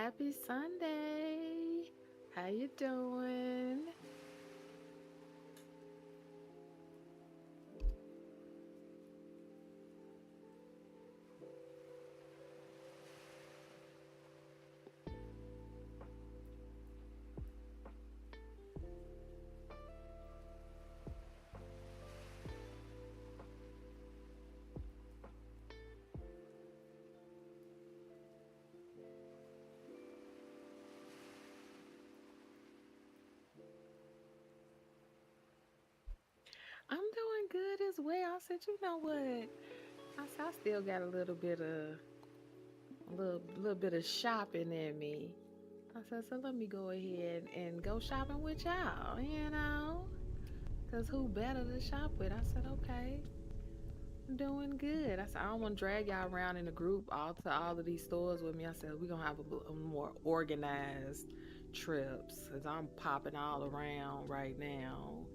Happy Sunday. How you doing? I'm doing good as well. I said, you know what? I still got a little bit of shopping in me. I said, so let me go ahead and go shopping with y'all. Cause who better to shop with? I said, okay, I'm doing good. I said, I don't want to drag y'all around in a group all to all of these stores with me. I said, we're gonna have a more organized trips. Cause I'm popping all around right now,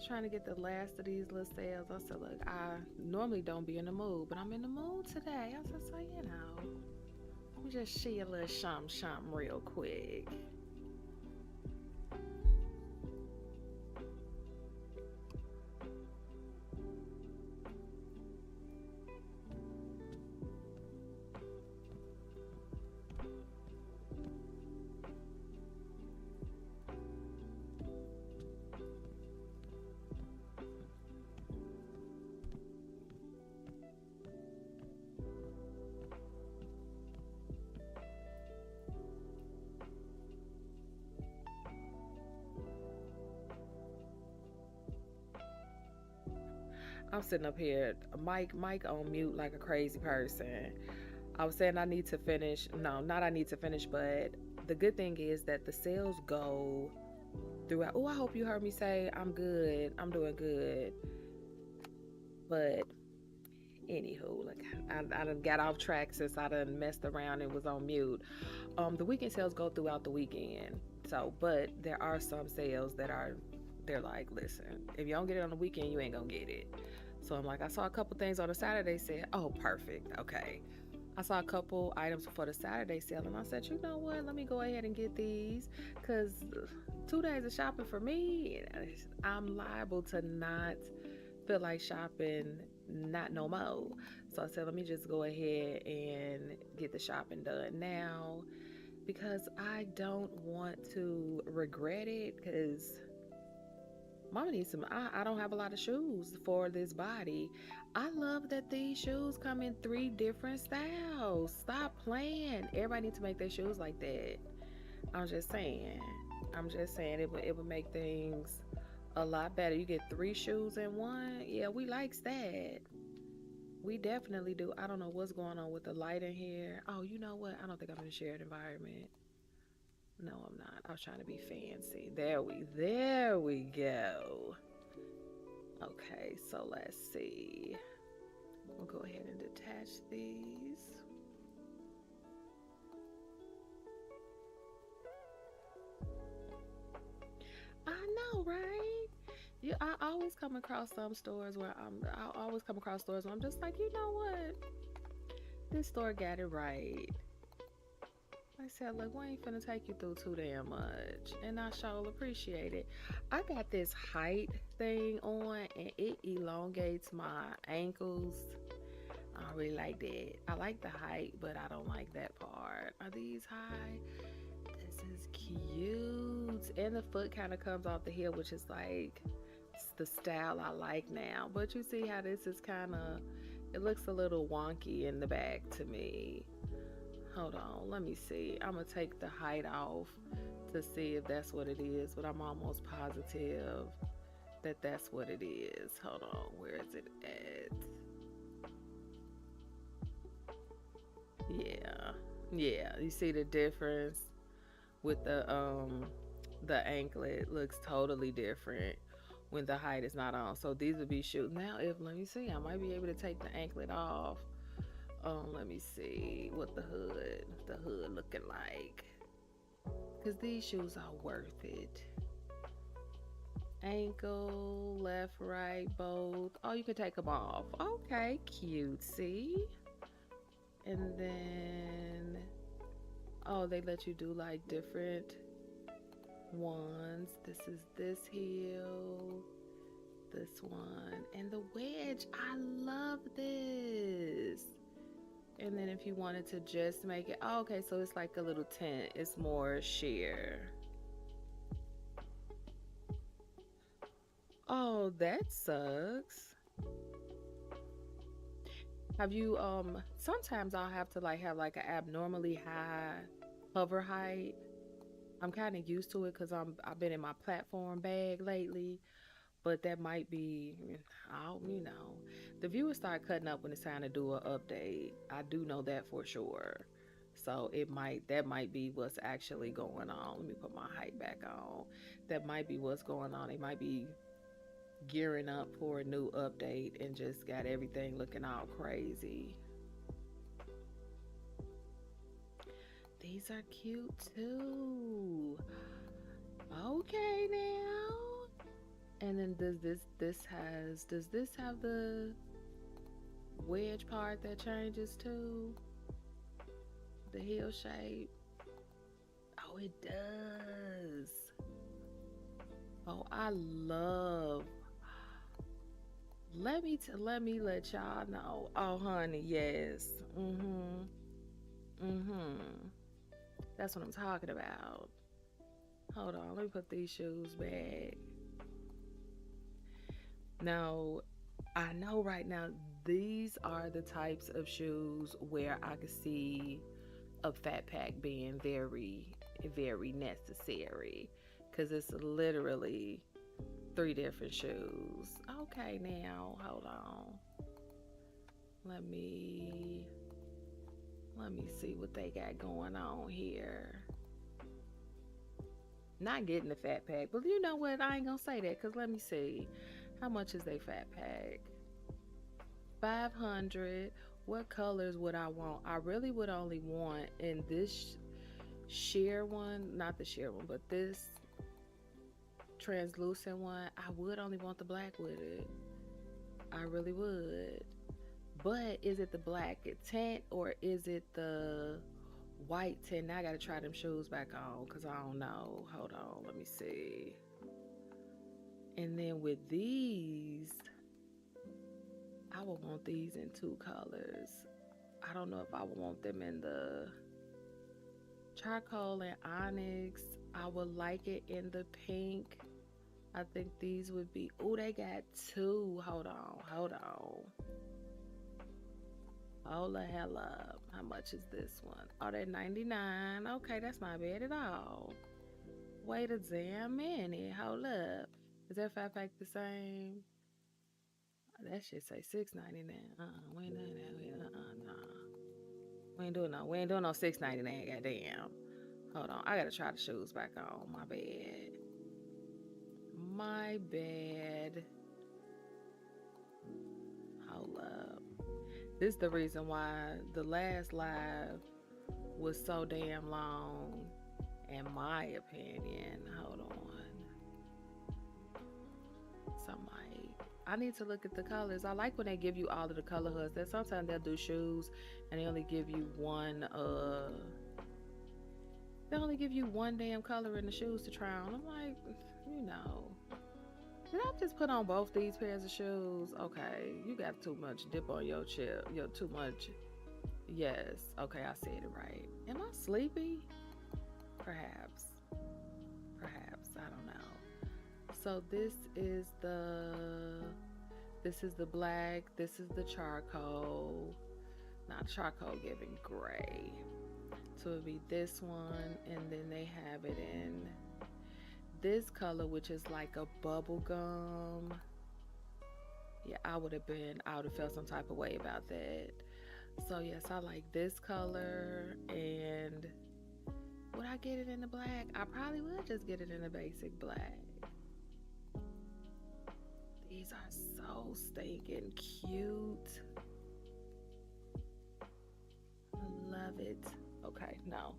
trying to get the last of these little sales. I said, look, I normally don't be in the mood, but I'm in the mood today. I said, so let me just share a little something real quick. I'm sitting up here, Mike on mute like a crazy person. I was saying I need to finish. No, not I need to finish, but the good thing is that the sales go throughout. Oh, I hope you heard me say I'm good. I'm doing good. But anywho, like I done got off track since I done messed around and was on mute. The weekend sales go throughout the weekend. So, but there are some sales that they're like, listen, if you don't get it on the weekend, you ain't gonna get it. So I'm like, I saw a couple things on the Saturday said, oh, perfect, okay. I saw a couple items for the Saturday sale, and I said, you know what? Let me go ahead and get these, cause 2 days of shopping for me, I'm liable to not feel like shopping, not no more. So I said, let me just go ahead and get the shopping done now, because I don't want to regret it. Because Mama needs some. I don't have a lot of shoes for this body. I love that these shoes come in 3 different styles. Stop playing. Everybody needs to make their shoes like that. I'm just saying. I'm just saying it would make things a lot better. You get 3 shoes in one. Yeah, we likes that. We definitely do. I don't know what's going on with the light in here. Oh, you know what? I don't think I'm in a shared environment. No, I'm not. I was trying to be fancy. There we go. Okay, so let's see. We'll go ahead and detach these. I know, right? I always come across some stores where I always come across stores where I'm just like, you know what? This store got it right. I said, look, we ain't finna take you through too damn much. And I sure appreciate it. I got this height thing on and it elongates my ankles. I don't really like that. I like the height, but I don't like that part. Are these high? This is cute. And the foot kind of comes off the heel, which is like the style I like now. But you see how this is kind of, it looks a little wonky in the back to me. Hold on, let me see. I'm gonna take the height off to see if that's what it is, but I'm almost positive that that's what it is. Hold on, where is it at? Yeah, yeah. You see the difference with the anklet looks totally different when the height is not on. So these would be shoes. Now, if let me see, I might be able to take the anklet off. Let me see what the hood looking like. Cause these shoes are worth it. Ankle, left, right, both. Oh, you can take them off. Okay, cutesy. And then Oh, they let you do like different ones. This is this heel, this one, and the wedge. I love this. And then if you wanted to just make it, oh, okay, so it's like a little tent. It's more sheer. Oh, that sucks. Have you sometimes I'll have to like have like an abnormally high hover height. I'm kind of used to it cuz I've been in my platform bag lately, but that might be the viewers start cutting up when it's time to do an update. I do know that for sure. So that might be what's actually going on. Let me put my height back on. That might be what's going on. They might be gearing up for a new update and just got everything looking all crazy. These are cute too. Okay now. And then does this have the wedge part that changes too? The heel shape. Oh, it does. Oh, I love. Let me let y'all know. Oh, honey, yes. Mhm. That's what I'm talking about. Hold on, let me put these shoes back. Now, I know right now these are the types of shoes where I could see a fat pack being very, very necessary because it's literally three different shoes. Okay, now hold on. Let me see what they got going on here. Not getting the fat pack, but you know what? I ain't gonna say that because let me see. How much is they fat pack? 500. What colors would I want? I really would only want in this sheer one, not the sheer one, but this translucent one. I would only want the black with it. I really would. But is it the black tint or is it the white tint? Now I gotta try them shoes back on because I don't know. Hold on, let me see. And then with these, I would want these in two colors. I don't know if I would want them in the charcoal and onyx. I would like it in the pink. I think these would be, oh, they got two. Hold on. Hold the hell up. How much is this one? Oh, they're 99. Okay, that's not bad at all. Wait a damn minute. Hold up. Is that fat pack the same? That shit say $6.99. We ain't doing that. Nah. We ain't doing no. We ain't doing no $6.99. Goddamn. Hold on. I gotta try the shoes back on. My bad. My bad. Hold up. This is the reason why the last live was so damn long, in my opinion. Hold on. I need to look at the colors. I like when they give you all of the color HUDs. That sometimes they'll do shoes and they only give you one they only give you one damn color in the shoes to try on. I'm like, you know, did I just put on both these pairs of shoes? Okay, you got too much dip on your chip. You're too much. Yes. Okay, I said it right. Am I sleepy? Perhaps. I don't know. So this is the black. This is the charcoal. Not charcoal, giving gray. So it'd be this one, and then they have it in this color, which is like a bubble gum. Yeah, I would have felt some type of way about that. So yes, I like this color. And would I get it in the black? I probably would just get it in a basic black. These are so stinking cute. I love it. Okay, no.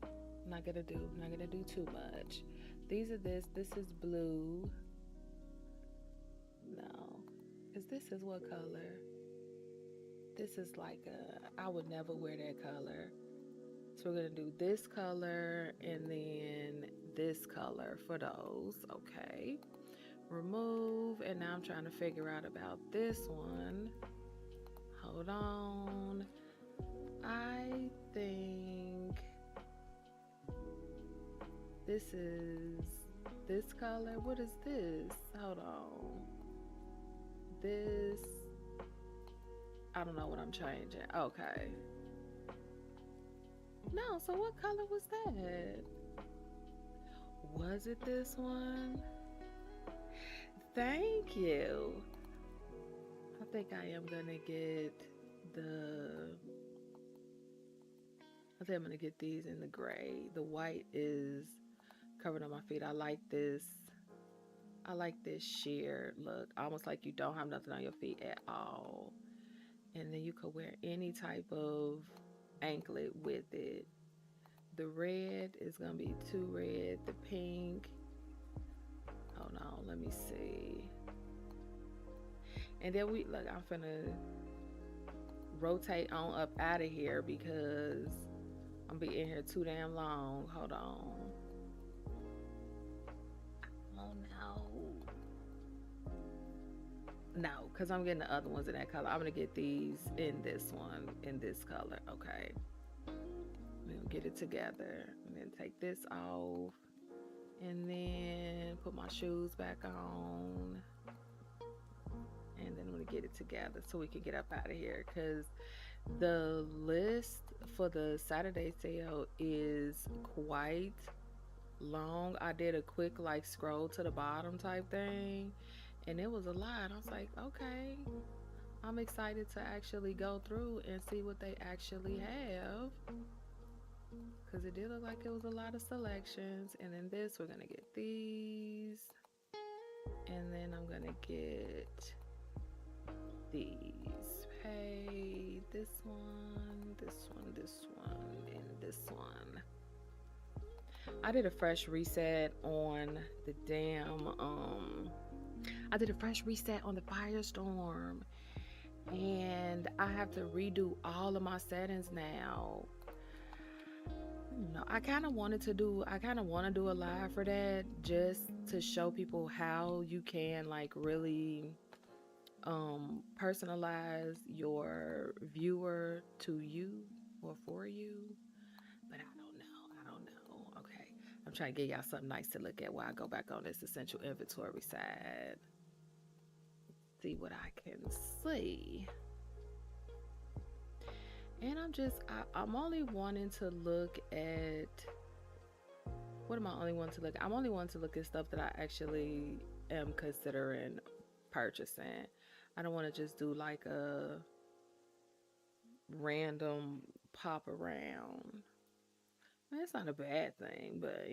I'm not gonna do too much. This is blue. No. This is what color? This is like I would never wear that color. So we're going to do this color and then this color for those. Okay. Remove. And now I'm trying to figure out about this one. Hold on. I think this is this color. What is this? Hold on. This, I don't know what I'm changing. Okay. No, so what color was that? Was it this one? Thank you. I think I am gonna get I think I'm gonna get these in the gray. The white is covered on my feet. I like this. I like this sheer look, almost like you don't have nothing on your feet at all. And then you could wear any type of anklet with it. The red is gonna be too red. The pink. Hold on, let me see. And then I'm finna rotate on up out of here because I'm be in here too damn long. Hold on. Oh no. No, because I'm getting the other ones in that color. I'm gonna get these in this one, in this color. Okay. We'll get it together. And then take this off. And then put my shoes back on. And then I'm gonna get it together so we can get up out of here, because the list for the Saturday sale is quite long. I did a quick like scroll to the bottom type thing, and it was a lot. I was like, okay, I'm excited to actually go through and see what they actually have, because it did look like it was a lot of selections. And then this, we're gonna get these, and then I'm gonna get these. Hey, this one, this one, this one, and this one. I did a fresh reset on the damn I did a fresh reset on the Firestorm, and I have to redo all of my settings now. No, I kind of want to do a live for that, just to show people how you can like really personalize your viewer to you or for you. But I don't know. Okay, I'm trying to get y'all something nice to look at while I go back on this essential inventory side, see what I can see. And I'm only wanting to look at, what am I only wanting to look at? I'm only wanting to look at stuff that I actually am considering purchasing. I don't want to just do like a random pop around. It's not a bad thing, but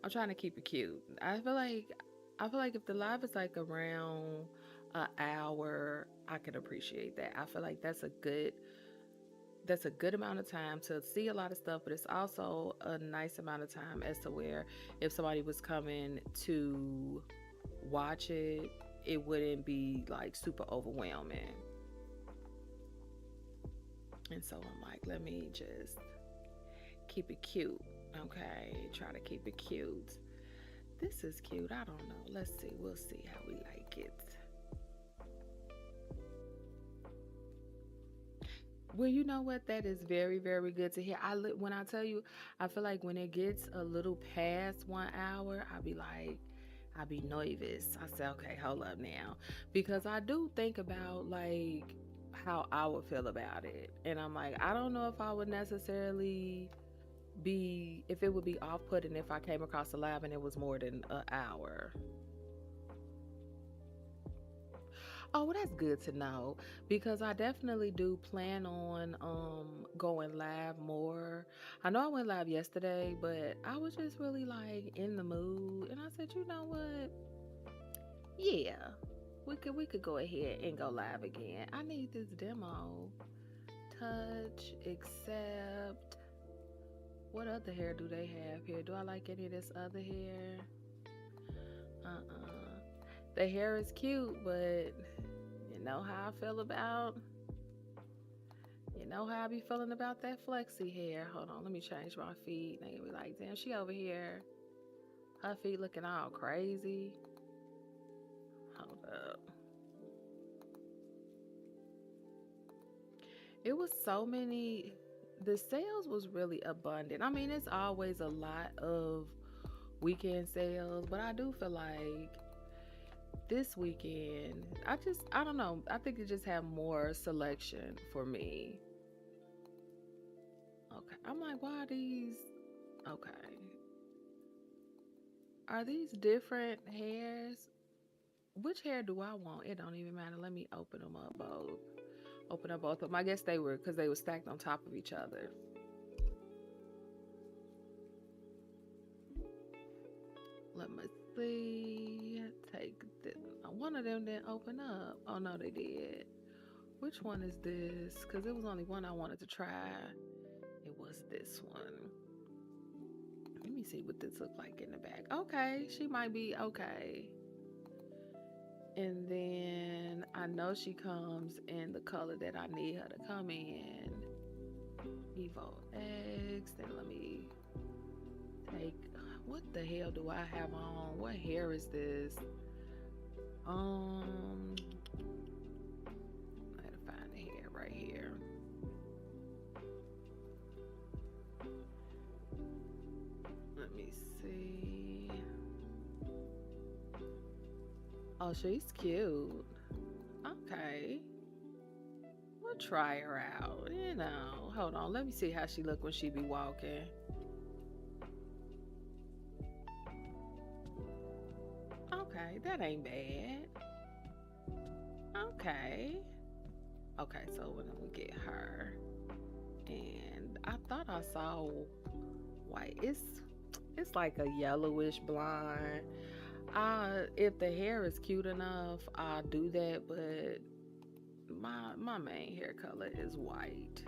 I'm trying to keep it cute. I feel like if the live is like around an hour, I can appreciate that. I feel like that's a good amount of time to see a lot of stuff, but it's also a nice amount of time as to where if somebody was coming to watch it, it wouldn't be like super overwhelming. And so I'm like, let me just keep it cute. Okay, try to keep it cute. This is cute. I don't know. Let's see. We'll see how we like it. Well, you know what? That is very, very good to hear. When I tell you, I feel like when it gets a little past 1 hour, I be nervous. I say, okay, hold up now, because I do think about like how I would feel about it, and I'm like, I don't know if I would necessarily if it would be off-putting if I came across a live and it was more than an hour. Oh, well, that's good to know, because I definitely do plan on going live more. I know I went live yesterday, but I was just really like in the mood, and I said, you know what? Yeah, we could go ahead and go live again. I need this demo. Touch, accept. What other hair do they have here? Do I like any of this other hair? The hair is cute, but you know how I feel about You know how I be feeling about that flexi hair. Hold on, let me change my feet. They be like, damn, she over here. Her feet looking all crazy. Hold up. It was so many. The sales was really abundant. I mean, it's always a lot of weekend sales, but I do feel like this weekend, I don't know. I think it just have more selection for me. Okay. I'm like, why are these? Okay. Are these different hairs? Which hair do I want? It don't even matter. Let me open them up both. Open up both of them. I guess they were because they were stacked on top of each other. Let me see. Take this. One of them didn't open up. Oh no, they did. Which one is this? Because it was only one I wanted to try. It was this one. Let me see what this looked like in the back. Okay, she might be okay. And then I know she comes in the color that I need her to come in. Evo X. Then let me take. What the hell do I have on? What hair is this? I gotta find the hair right here. Let me see. Oh, she's cute. Okay. We'll try her out. You know. Hold on. Let me see how she look when she be walking. Okay, that ain't bad. Okay. Okay, so when we get her. And I thought I saw white. It's like a yellowish blonde. If the hair is cute enough, I'll do that, but my main hair color is white.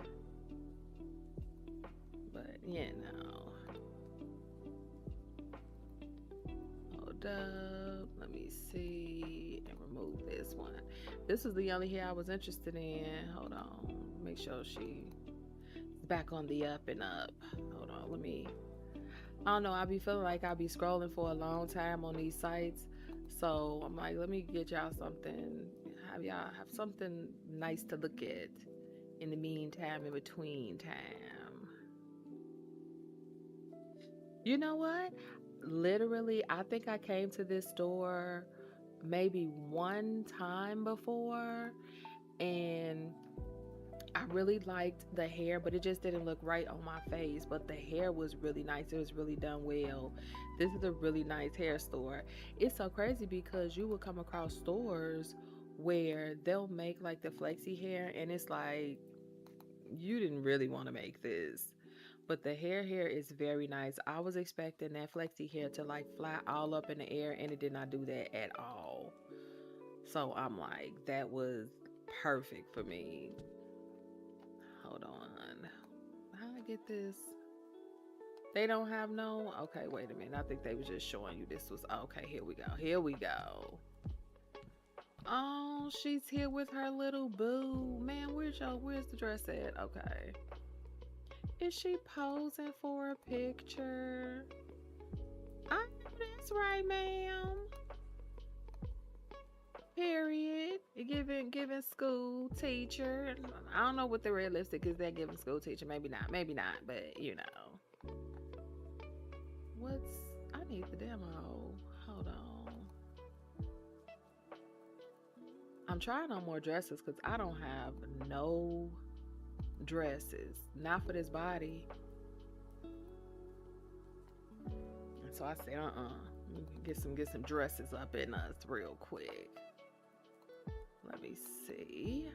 But you know. Hold up. Let me see and remove this one. This is the only hair I was interested in. Hold on. Make sure she's back on the up and up. Hold on. I don't know. I be feeling like I be scrolling for a long time on these sites. So I'm like, let me get y'all something. Have y'all have something nice to look at in the meantime, in between time. You know what? Literally, I think I came to this store maybe one time before, and I really liked the hair, but it just didn't look right on my face. But the hair was really nice. It was really done well. This is a really nice hair store. It's so crazy because you will come across stores where they'll make like the flexi hair, and it's like you didn't really want to make this. But the hair here is very nice. I was expecting that flexi hair to like fly all up in the air, and it did not do that at all. So I'm like, that was perfect for me. Hold on. How I get this? They don't have no. Okay, wait a minute. I think they was just showing you this was okay. Here we go. Here we go. Oh, she's here with her little boo. Man, where's the dress at? Okay. Is she posing for a picture? I know that's right, ma'am. Period. Giving school teacher. I don't know what the red lipstick is. That giving school teacher. Maybe not. But you know. I need the demo. Hold on. I'm trying on more dresses because I don't have no dresses. Not for this body. And so I said, get some dresses up in us real quick. Let me see.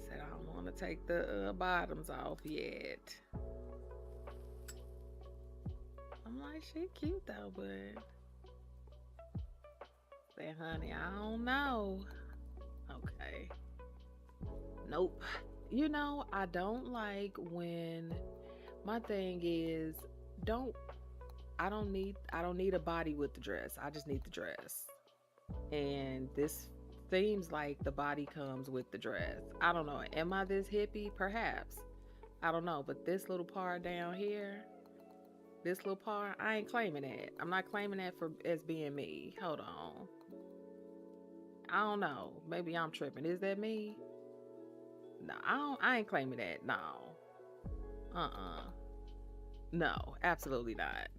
Said I don't want to take the bottoms off yet. I'm like, she cute though, but say, honey, I don't know. Okay. Nope. You know, I don't like when my thing is I don't need a body with the dress. I just need the dress. And this seems like the body comes with the dress. I don't know. Am I this hippie? Perhaps. I don't know. But this little part down here, this little part, I ain't claiming that. I'm not claiming that for as being me. Hold on. I don't know. Maybe I'm tripping. Is that me? No, I ain't claiming that. No. Uh-uh. No, absolutely not.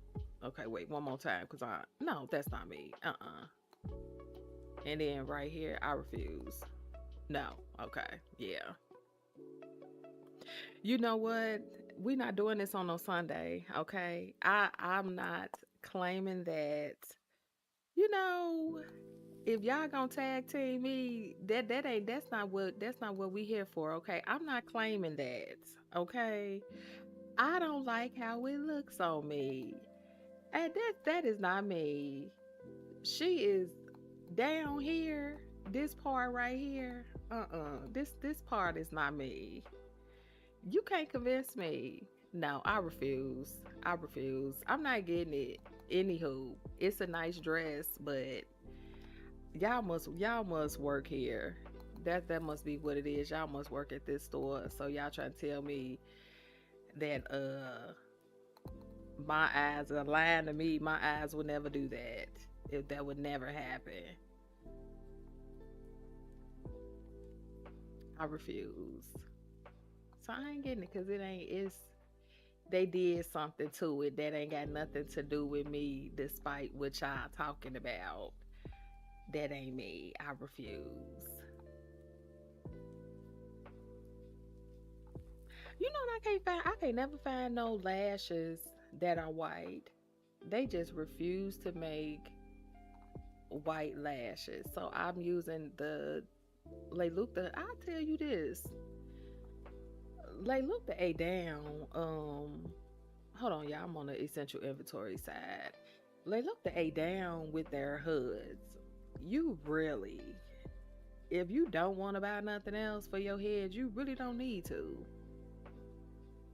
Okay, wait, one more time, cause no, that's not me. And then right here, I refuse. No. Okay. Yeah. You know what? We not doing this on no Sunday, okay? I'm not claiming that, you know, if y'all gonna tag team me, that's not what we here for, okay? I'm not claiming that, okay? I don't like how it looks on me. And that is not me. She is down here, this part right here. This part is not me. You can't convince me. No, I refuse. I refuse. I'm not getting it. Anywho, it's a nice dress, but y'all must work here. That must be what it is. Y'all must work at this store. So y'all trying to tell me that my eyes are lying to me. My eyes would never do that. If that would never happen. I refuse. So I ain't getting it because they did something to it that ain't got nothing to do with me, despite what y'all talking about. That ain't me. I refuse. You know what I can't never find no lashes that are white. They just refuse to make white lashes. So I'm using the I'll tell you this. Look the A down. Hold on, y'all. I'm on the essential inventory side. Look the A down with their hoods. You really, if you don't want to buy nothing else for your head, you really don't need to.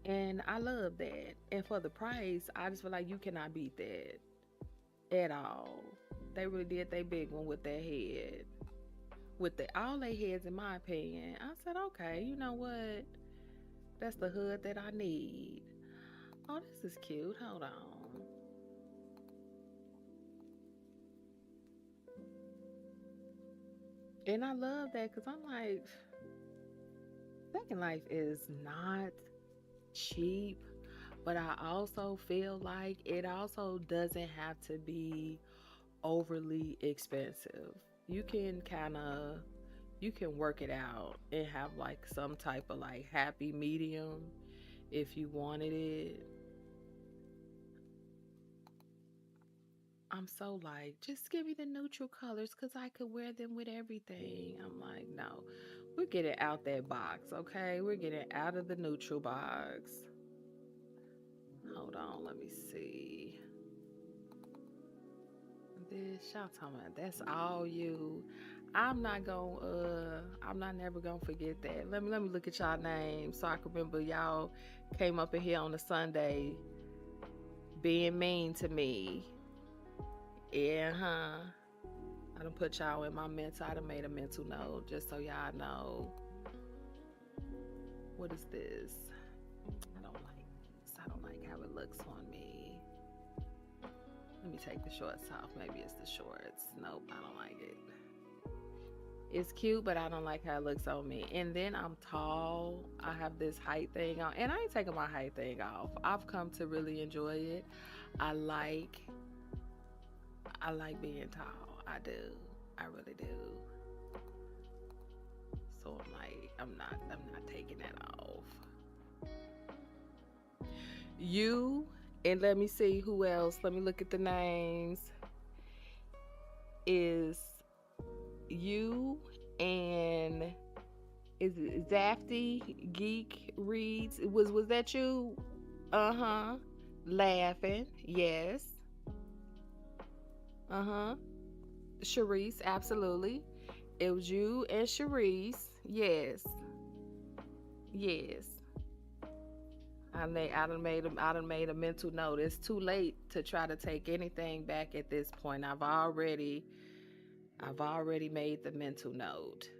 And I love that. And for the price, I just feel like you cannot beat that at all. They really did their big one with their head. With all their heads, in my opinion. I said, okay, you know what? That's the hood that I need. Oh, this is cute. Hold on. And I love that because I'm like, Second Life is not cheap, but I also feel like it also doesn't have to be overly expensive. You can kind of you can work it out and have like some type of like happy medium if you wanted it. I'm so like, just give me the neutral colors because I could wear them with everything. I'm like, no, we're getting out that box, okay? We're getting out of the neutral box. Hold on, let me see. This y'all talking about that's all you. I'm not never gonna forget that. Let me look at y'all names so I can remember y'all came up in here on a Sunday being mean to me. Yeah, huh. I done put y'all in my mental. I done made a mental note just so y'all know. What is this? I don't like this. I don't like how it looks on me. Let me take the shorts off. Maybe it's the shorts. Nope, I don't like it. It's cute, but I don't like how it looks on me. And then I'm tall. I have this height thing on. And I ain't taking my height thing off. I've come to really enjoy it. I like being tall. I do. I really do. So I'm not taking that off. You and let me see who else. Let me look at the names. Is you and is it Zafty Geek Reads? Was that you? Uh-huh. Laughing. Yes. Uh-huh. Sharice, absolutely. It was you and Sharice. Yes. Yes. I done made a mental note. It's too late to try to take anything back at this point. I've already I've already made the mental note.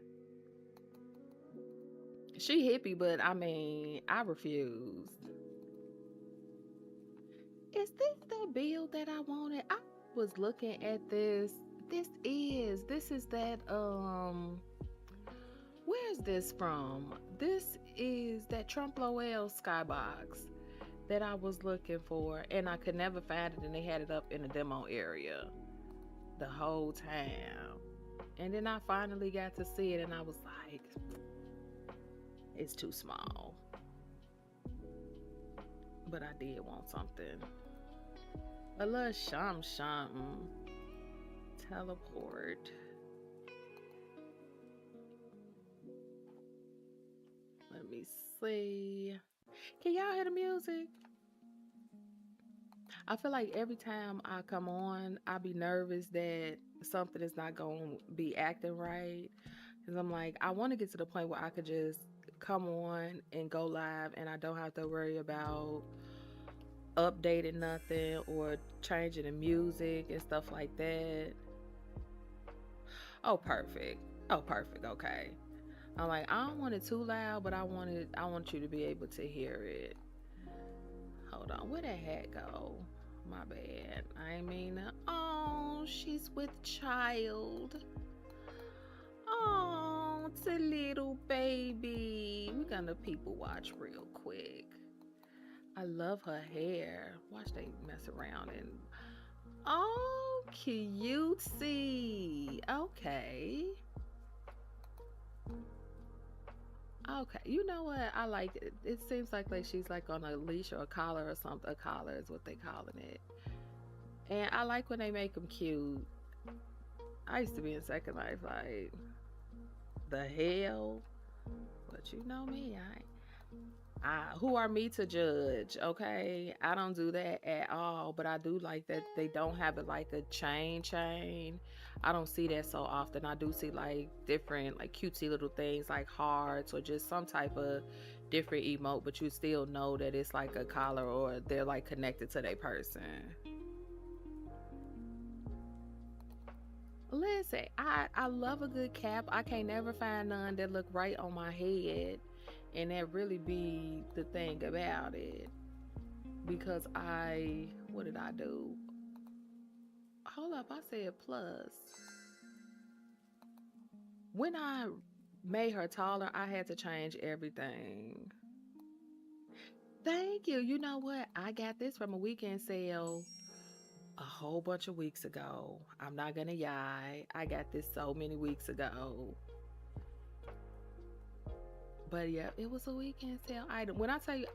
She hippie, but I mean, I refuse. Is this the build that I wanted? I was looking at this. This is that where's this from? This is that Trump Lowell skybox that I was looking for, and I could never find it, and they had it up in the demo area the whole time. And then I finally got to see it, and I was like, it's too small. But I did want something. A little something. Teleport. Let me see. Can y'all hear the music? I feel like every time I come on, I be nervous that something is not going to be acting right. Because I'm like, I want to get to the point where I could just come on and go live and I don't have to worry about updating nothing or changing the music and stuff like that. Oh, perfect. Oh, perfect. Okay. I'm like, I don't want it too loud, but I want you to be able to hear it. Hold on, where that hat go? My bad. I mean, oh, she's with child. Oh, it's a little baby. We're gonna people watch real quick. I love her hair. Watch they mess around and oh, cutesy. Okay. Okay, you know what? I like it. It seems like she's like on a leash or a collar or something. A collar is what they calling it. And I like when they make them cute. I used to be in Second Life like the hell, but you know me, who are me to judge? Okay, I don't do that at all, but I do like that they don't have it like a chain. I don't see that so often. I do see like different like cutesy little things like hearts or just some type of different emote, but you still know that it's like a collar or they're like connected to their person. Listen, I love a good cap. I can't never find none that look right on my head, and that really be the thing about it. Because what did I do? Hold up, I said plus. When I made her taller, I had to change everything. Thank you. You know what? I got this from a weekend sale a whole bunch of weeks ago. I'm not gonna lie. I got this so many weeks ago. But yeah, it was a weekend sale item. When I tell you,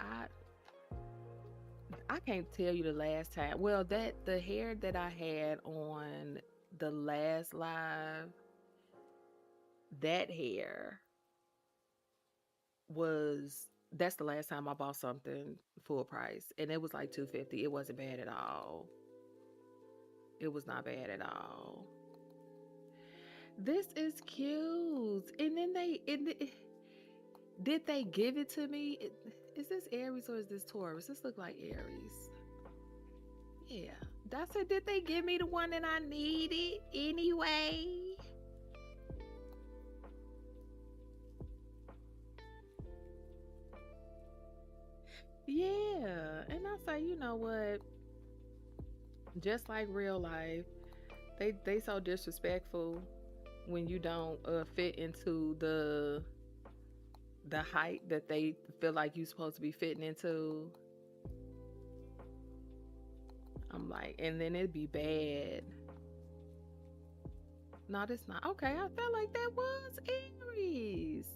I can't tell you the last time. Well, that the hair that I had on the last live, that hair that's the last time I bought something full price, and it was like $250. It wasn't bad at all. It was not bad at all. This is cute. And then did they give it to me? Is this Aries or is this Taurus? This look like Aries. Yeah. That's it. Did they give me the one that I needed anyway? Yeah. And I say, you know what? Just like real life, they so disrespectful when you don't fit into the height that they feel like you're supposed to be fitting into. I'm like, and then it'd be bad. No, that's not. Okay, I felt like that was Aries.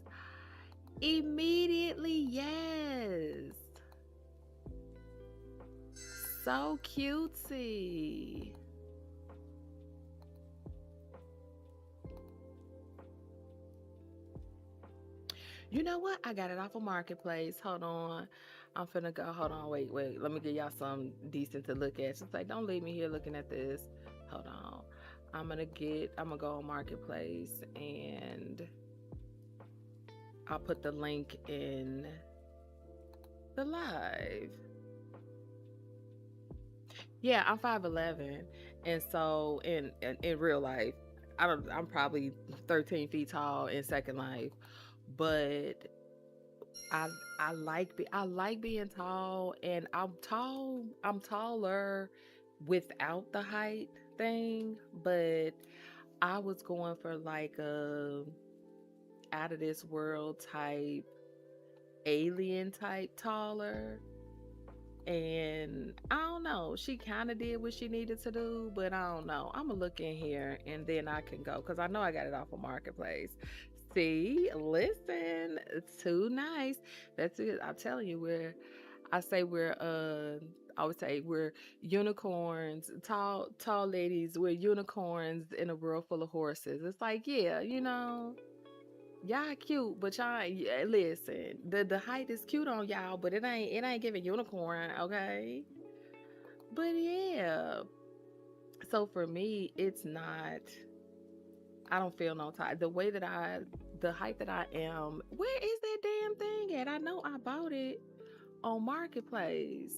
Immediately, yes. So cutesy. You know what? I got it off of Marketplace. Hold on. I'm finna go. Hold on. Wait. Let me give y'all some decent to look at. Just like, don't leave me here looking at this. Hold on. I'm gonna go on Marketplace and I'll put the link in the live. Yeah, I'm 5'11", and so in real life, I'm probably 13 feet tall in Second Life, but I I like being tall, and I'm taller without the height thing, but I was going for like a out of this world type, alien type taller. And I don't know, she kind of did what she needed to do, but I don't know. I'm gonna look in here and then I can go because I know I got it off of Marketplace. See, listen, it's too nice. That's it. I'm telling you, I always say we're unicorns, tall ladies, we're unicorns in a world full of horses. It's like, yeah, y'all cute, but y'all yeah, listen. The height is cute on y'all, but it ain't giving unicorn, okay? But yeah. So for me, it's not. I don't feel no time. The height that I am. Where is that damn thing at? I know I bought it on Marketplace.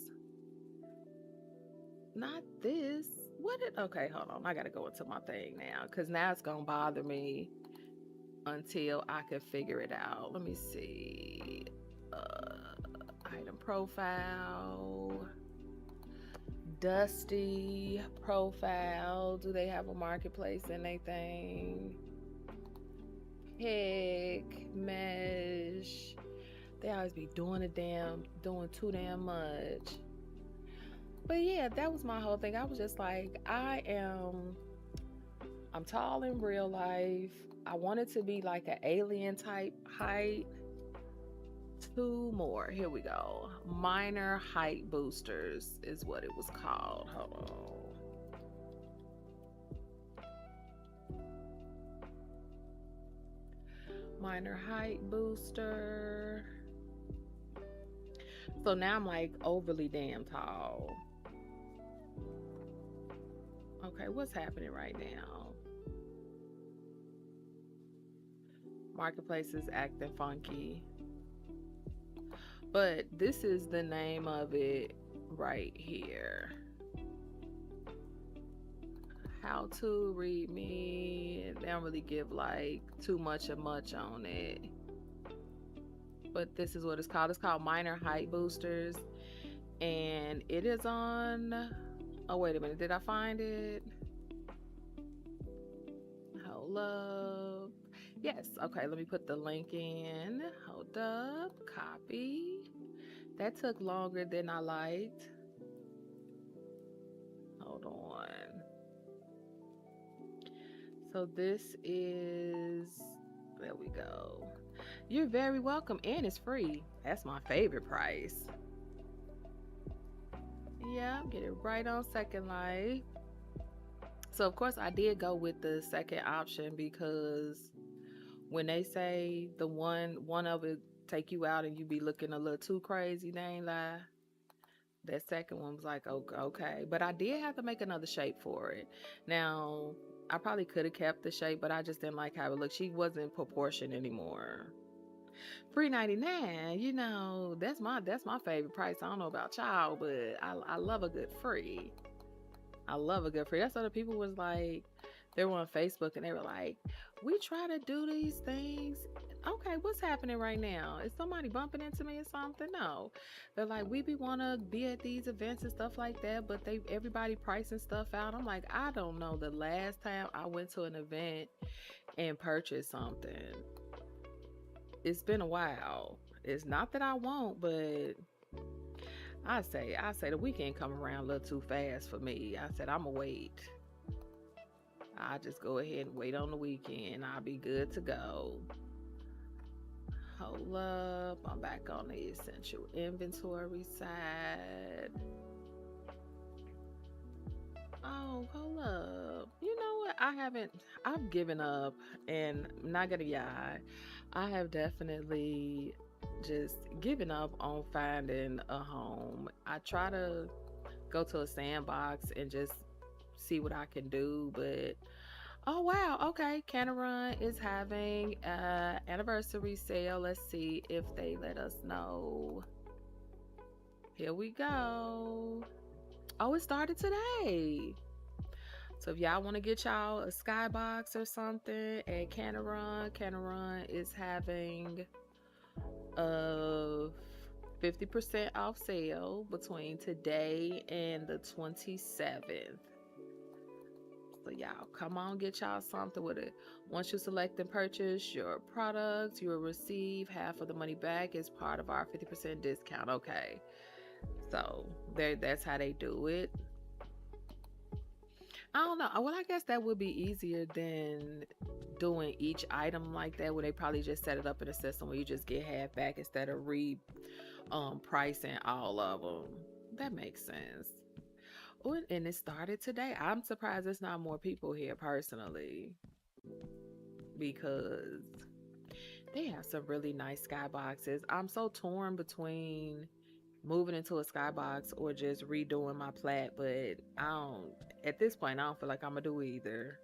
Not this. What did? Okay, hold on. I gotta go into my thing now, cause now it's gonna bother me until I can figure it out. Let me see. Item profile. Dusty profile. Do they have a marketplace and anything? Pick mesh. They always be doing too damn much. But yeah, that was my whole thing. I was just like, I'm tall in real life. I wanted to be like an alien type height. Two more. Here we go. Minor height boosters is what it was called. Hold on. Minor height booster. So now I'm like overly damn tall. Okay, what's happening right now? Marketplace is acting funky. But this is the name of it right here. How to read me. They don't really give like too much or much on it. But this is what it's called. It's called Minor Height Boosters. And it is on. Oh, wait a minute. Did I find it? Hold up. Yes. Okay, let me put the link in. Hold up. Copy. That took longer than I liked. Hold on. So this is, there we go. You're very welcome, and it's free. That's my favorite price. Yeah, get it right on Second Life. So of course I did go with the second option because when they say the one of it take you out and you be looking a little too crazy, they ain't lie. That second one was like, okay. But I did have to make another shape for it. Now, I probably could have kept the shape, but I just didn't like how it looked. She wasn't proportioned anymore. $3.99, that's my favorite price. I don't know about y'all, but I love a good free. I love a good free. That's what the people was like. They were on Facebook and they were like, we try to do these things. Okay, what's happening right now? Is somebody bumping into me or something? No. They're like, we want to be at these events and stuff like that, but everybody pricing stuff out. I'm like, I don't know the last time I went to an event and purchased something. It's been a while. It's not that I won't, but I say the weekend come around a little too fast for me. I said I'ma wait. I'll just go ahead and wait on the weekend. I'll be good to go. Hold up. I'm back on the essential inventory side. Oh, hold up. You know what? I've given up, and I'm not gonna lie. I have definitely just given up on finding a home. I try to go to a sandbox and just see what I can do, but oh wow, okay. Canarun is having an anniversary sale. Let's see if they let us know. Here we go. Oh, it started today. So if y'all want to get y'all a skybox or something at Canarun is having a 50% off sale between today and the 27th. So y'all come on, get y'all something with it. Once you select and purchase your products, you will receive half of the money back as part of our 50% discount. Okay, so that's how they do it. I don't know. Well, I guess that would be easier than doing each item like that, where they probably just set it up in a system where you just get half back instead of pricing all of them. That makes sense. Oh, and it started today. I'm surprised there's not more people here personally, because they have some really nice skyboxes. I'm so torn between moving into a skybox or just redoing my plat, but at this point I don't feel like I'm gonna do either.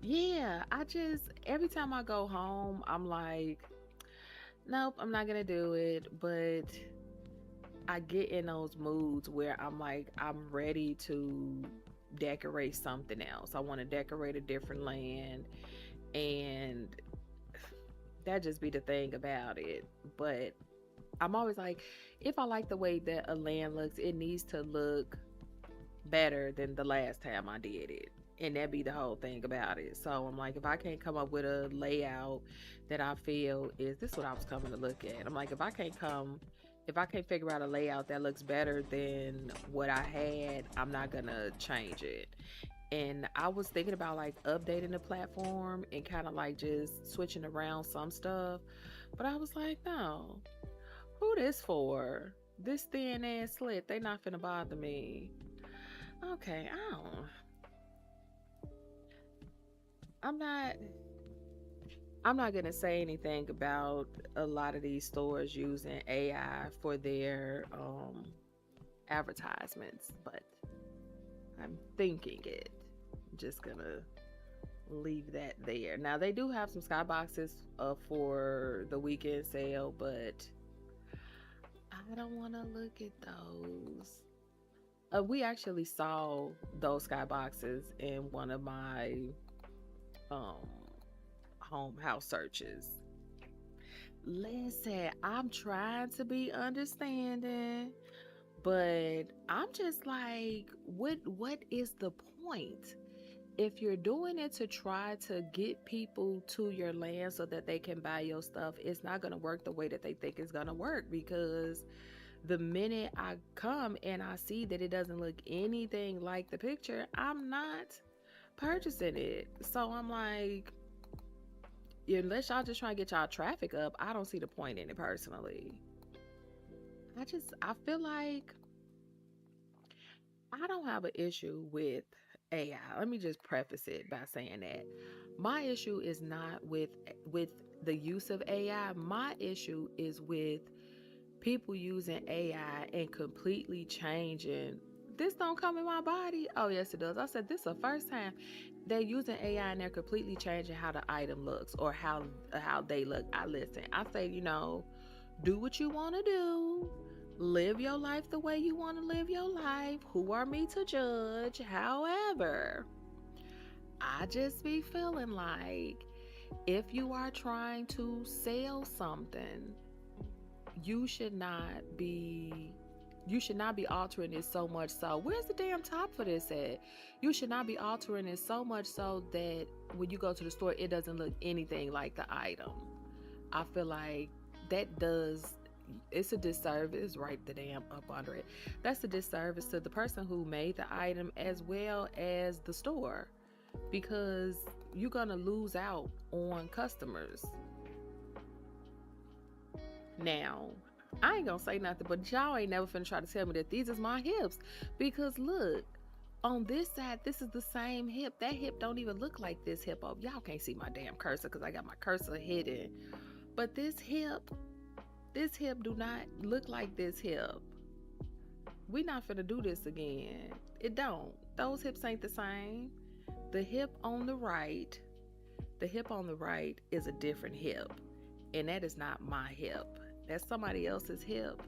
Yeah, every time I go home, I'm like, nope, I'm not gonna do it. But I get in those moods where I'm like, I'm ready to decorate something else. I want to decorate a different land, and that just be the thing about it. But I'm always like, if I like the way that a land looks, it needs to look better than the last time I did it. And that be the whole thing about it. So I'm like, if I can't come up with a layout that I feel is this, what I was coming to look at. I'm like, if I can't figure out a layout that looks better than what I had, I'm not gonna change it. And I was thinking about like updating the platform and kind of like just switching around some stuff, but I was like, no, who this for? This thin ass slit, they not finna bother me. Okay, I'm not I'm not gonna say anything about a lot of these stores using AI for their advertisements, but I'm thinking it. I'm just gonna leave that there. Now they do have some skyboxes for the weekend sale, but I don't want to look at those. We actually saw those skyboxes in one of my um home house searches. Listen, I'm trying to be understanding, but I'm just like, what is the point? If you're doing it to try to get people to your land so that they can buy your stuff, it's not going to work the way that they think it's going to work, because the minute I come and I see that it doesn't look anything like the picture, I'm not purchasing it. So I'm like, unless y'all just trying to get y'all traffic up, I don't see the point in it personally. I feel like I don't have an issue with AI. Let me just preface it by saying that my issue is not with the use of AI. My issue is with people using AI and completely changing. This don't come in my body. Oh yes, it does. I said this is the first time they're using AI and they're completely changing how the item looks or how they look. I listen. I say, do what you want to do. Live your life the way you want to live your life. Who are me to judge? However, I just be feeling like if you are trying to sell something, you should not be altering it so much so. Where's the damn top for this at? You should not be altering it so much so that when you go to the store, it doesn't look anything like the item. I feel like it's a disservice right the damn up under it. That's a disservice to the person who made the item as well as the store, because you're gonna lose out on customers. Now, I ain't gonna say nothing, but y'all ain't never finna try to tell me that these is my hips, because look, on this side, this is the same hip. That hip don't even look like this hip. Oh, y'all can't see my damn cursor because I got my cursor hidden. But this hip do not look like this hip. We not finna do this again. It don't. Those hips ain't the same. The hip on the right is a different hip, and that is not my hip. That's somebody else's hip,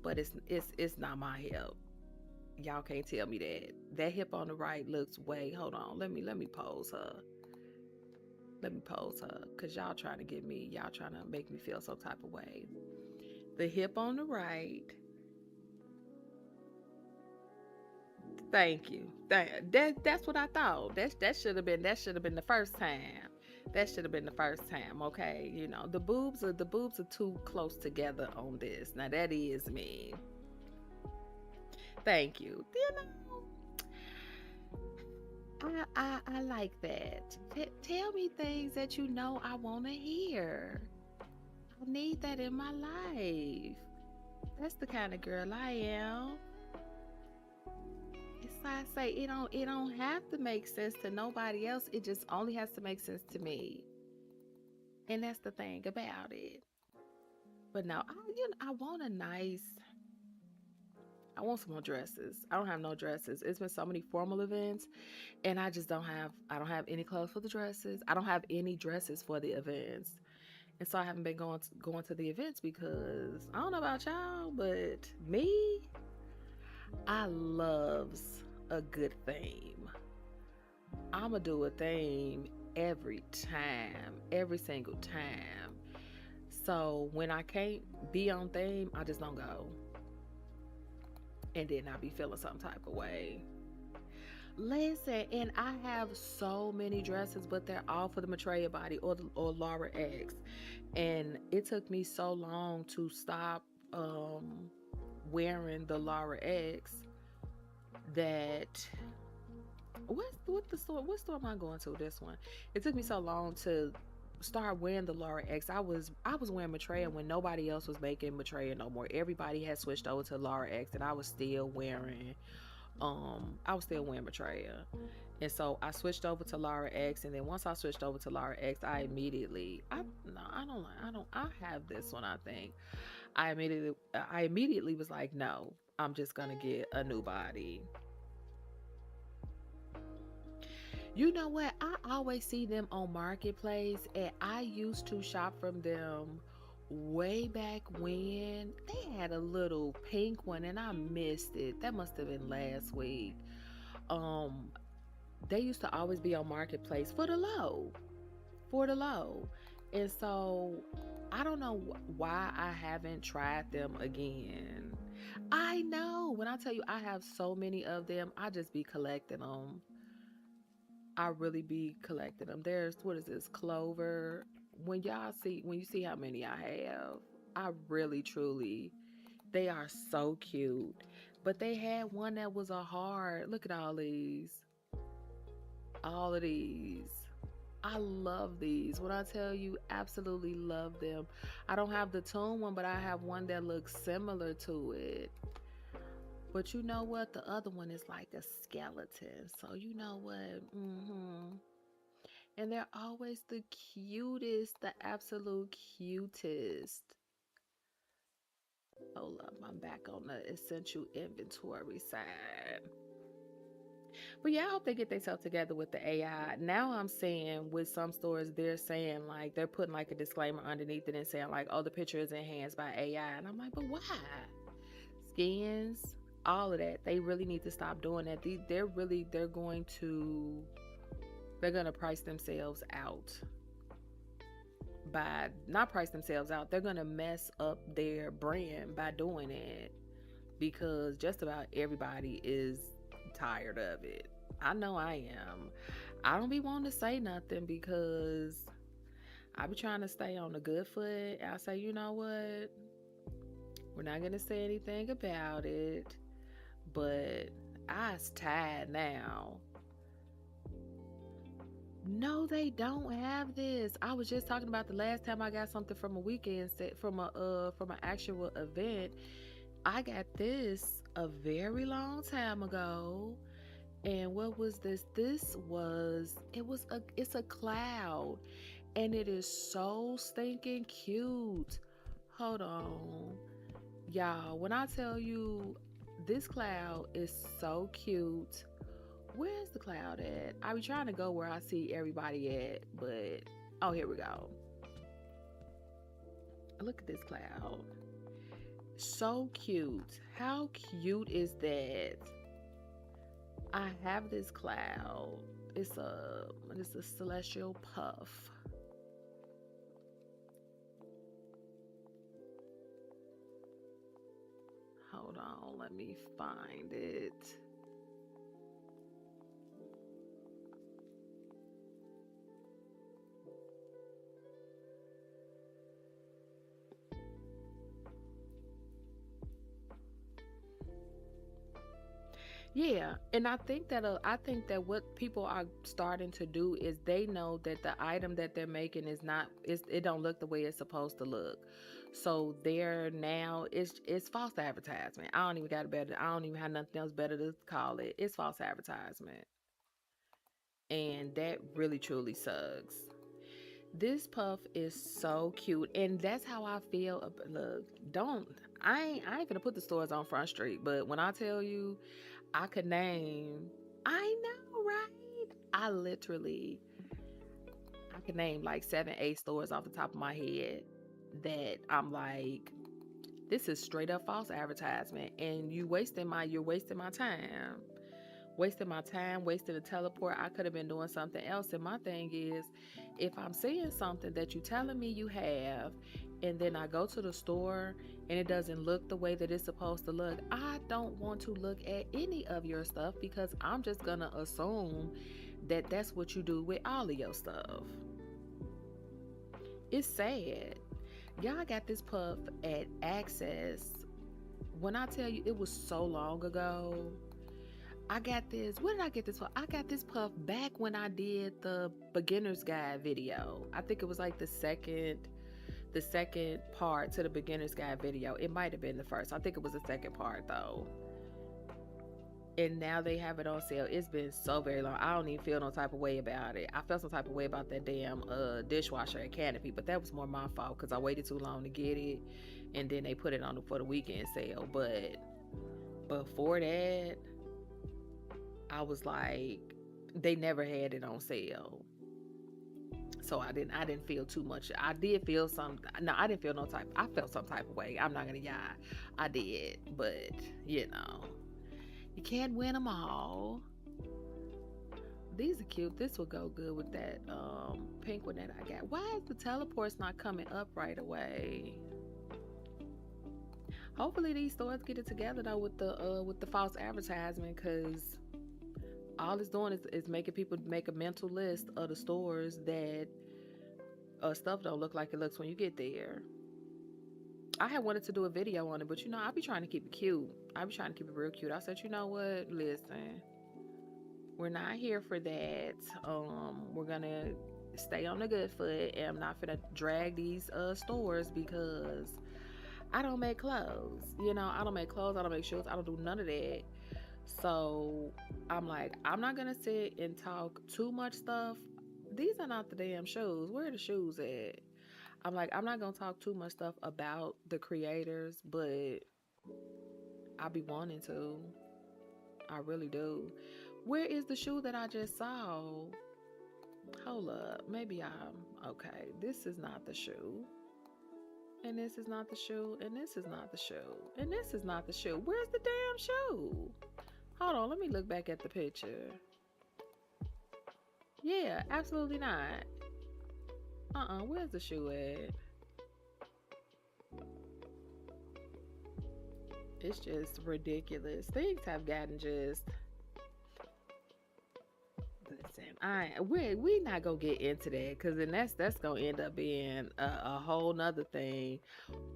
but it's not my hip. Y'all can't tell me that. That hip on the right looks way. Hold on. Let me pose her. Let me pose her. Cause y'all trying to make me feel some type of way. The hip on the right. Thank you. That's what I thought. That should have been the first time. That should have been the first time, okay? You know, the boobs are too close together on this. Now that is me. Thank you. I like that. Tell me things that you know I want to hear. I need that in my life. That's the kind of girl I am. It's like I say, it don't have to make sense to nobody else. It just only has to make sense to me. And that's the thing about it. But no, I want a nice. I want some more dresses. I don't have no dresses. It's been so many formal events, and I just don't have. I don't have any clothes for the dresses. I don't have any dresses for the events, and so I haven't been going to the events because I don't know about y'all, but me, I loves a good theme. I'ma do a theme every time, every single time. So when I can't be on theme, I just don't go. And then I be feeling some type of way. Listen, and I have so many dresses, but they're all for the Maitreya body or Laura X. And it took me so long to stop wearing the Laura X that what store am I going to this one? It took me so long to start wearing the Laura X. I was wearing Maitreya when nobody else was making Maitreya no more. Everybody had switched over to Laura X, and I was still wearing Maitreya. And so I switched over to Laura X, and then once I switched over to Laura X, I have this one. I think I immediately was like, no, I'm just gonna get a new body. You know what? I always see them on Marketplace, and I used to shop from them way back when. They had a little pink one, and I missed it. That must have been last week. Um, they used to always be on Marketplace for the low, and so I don't know why I haven't tried them again. I know when I tell you I have so many of them, I just be collecting them. I really be collecting them. There's what is this Clover? When you see how many I have, I really truly they are so cute. But they had one that was a hard. Look at all of these. I love these. When I tell you, absolutely love them. I don't have the tune one, but I have one that looks similar to it. But you know what? The other one is like a skeleton. So you know what? And they're always the cutest, the absolute cutest. Hold up, I'm back on the essential inventory side. But yeah, I hope they get themselves together with the AI. Now I'm seeing with some stores, they're saying like they're putting like a disclaimer underneath it and saying like, oh, the picture is enhanced by AI. And I'm like, but why? Skins, all of that. They really need to stop doing that. They're gonna price themselves out by not price themselves out. They're gonna mess up their brand by doing it because just about everybody is tired of it. I know I am. I don't be wanting to say nothing because I be trying to stay on the good foot. I say, you know what? We're not gonna say anything about it, but I's tired now. No, they don't have this. I was just talking about the last time I got something from a weekend set from an actual event. I got this a very long time ago. And what was this? It's a cloud and it is so stinking cute. Hold on. Y'all, when I tell you this cloud is so cute. Where's the cloud at? I be trying to go where I see everybody at, but oh, here we go. Look at this cloud. So cute. How cute is that? I have this cloud. It's a celestial puff. Hold on, let me find it. Yeah, and I think that what people are starting to do is they know that the item that they're making is not it don't look the way it's supposed to look. So they're now it's false advertisement. I don't even have nothing else better to call it. It's false advertisement. And that really truly sucks. This puff is so cute, and that's how I feel. Look, don't I ain't gonna put the stores on Front Street, but when I tell you, I could name, I know, right? I literally, I could name like 7, 8 stores off the top of my head that I'm like, this is straight up false advertisement, and you're wasting my time. Wasting my time, wasting the teleport. I could have been doing something else. And my thing is, if I'm seeing something that you telling me you have, and then I go to the store and it doesn't look the way that it's supposed to look, I don't want to look at any of your stuff because I'm just gonna assume that that's what you do with all of your stuff. It's sad. Y'all got this puff at Access. When I tell you it was so long ago, I got this. Where did I get this puff? I got this puff back when I did the beginner's guide video. I think it was like the second part to the beginner's guide video. It might have been the first. I think it was the second part though. And now they have it on sale. It's been so very long. I don't even feel no type of way about it. I felt some type of way about that damn dishwasher at Canopy, but that was more my fault because I waited too long to get it, and then they put it on for the weekend sale. But before that, I was like, they never had it on sale. So I didn't feel too much. I did feel some no, I didn't feel no type. I felt some type of way. I'm not gonna lie. I did. But you can't win them all. These are cute. This will go good with that pink one that I got. Why is the teleports not coming up right away? Hopefully these stores get it together though with the false advertisement, because all it's doing is making people make a mental list of the stores that stuff don't look like it looks when you get there. I had wanted to do a video on it, but I be trying to keep it cute. I be trying to keep it real cute. I said, you know what? Listen, we're not here for that. We're gonna stay on the good foot, and I'm not gonna drag these stores because I don't make clothes. I don't make clothes. I don't make shoes. I don't do none of that. So I'm like, I'm not gonna sit and talk too much stuff. These are not the damn shoes. Where are the shoes at? I'm like, I'm not gonna talk too much stuff about the creators, but I be wanting to. I really do. Where is the shoe that I just saw? Hold up. Maybe I'm okay. This is not the shoe. And this is not the shoe. And this is not the shoe. And this is not the shoe. Where's the damn shoe? Hold on, let me look back at the picture. Yeah, absolutely not. Where's the shoe at? It's just ridiculous. Things have gotten just... Listen, we not gonna get into that, because then that's gonna end up being a whole nother thing.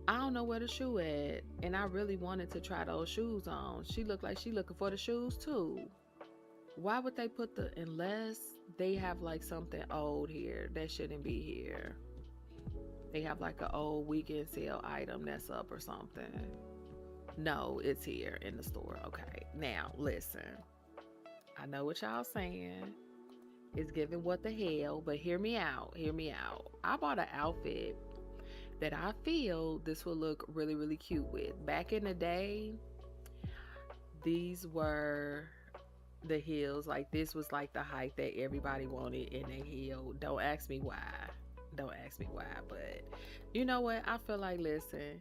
I don't know where the shoe at, and I really wanted to try those shoes on. She looked like she looking for the shoes too. Why would they put unless they have like something old here that shouldn't be here? They have like an old weekend sale item that's up or something. No, it's here in the store. Okay, now listen. I know what y'all saying. It's giving what the hell, but hear me out. Hear me out. I bought an outfit that I feel this will look really, really cute with. Back in the day, these were the heels. Like, this was like the height that everybody wanted in a heel. Don't ask me why. Don't ask me why. But you know what? I feel like, listen,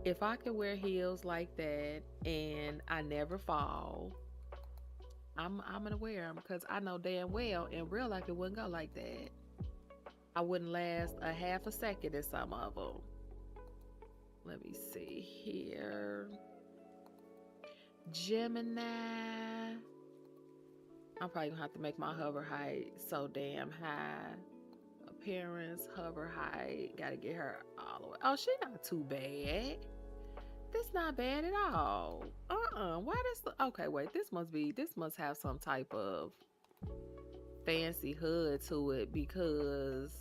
if I could wear heels like that and I never fall, I'm gonna wear them because I know damn well in real life it wouldn't go like that. I wouldn't last a half a second in some of them. Let me see here. Gemini. I'm probably gonna have to make my hover height so damn high. Appearance, hover height. Gotta get her all the way. Oh, she not too bad. This not bad at all. Why this? Okay, wait. This must have some type of fancy hood to it because.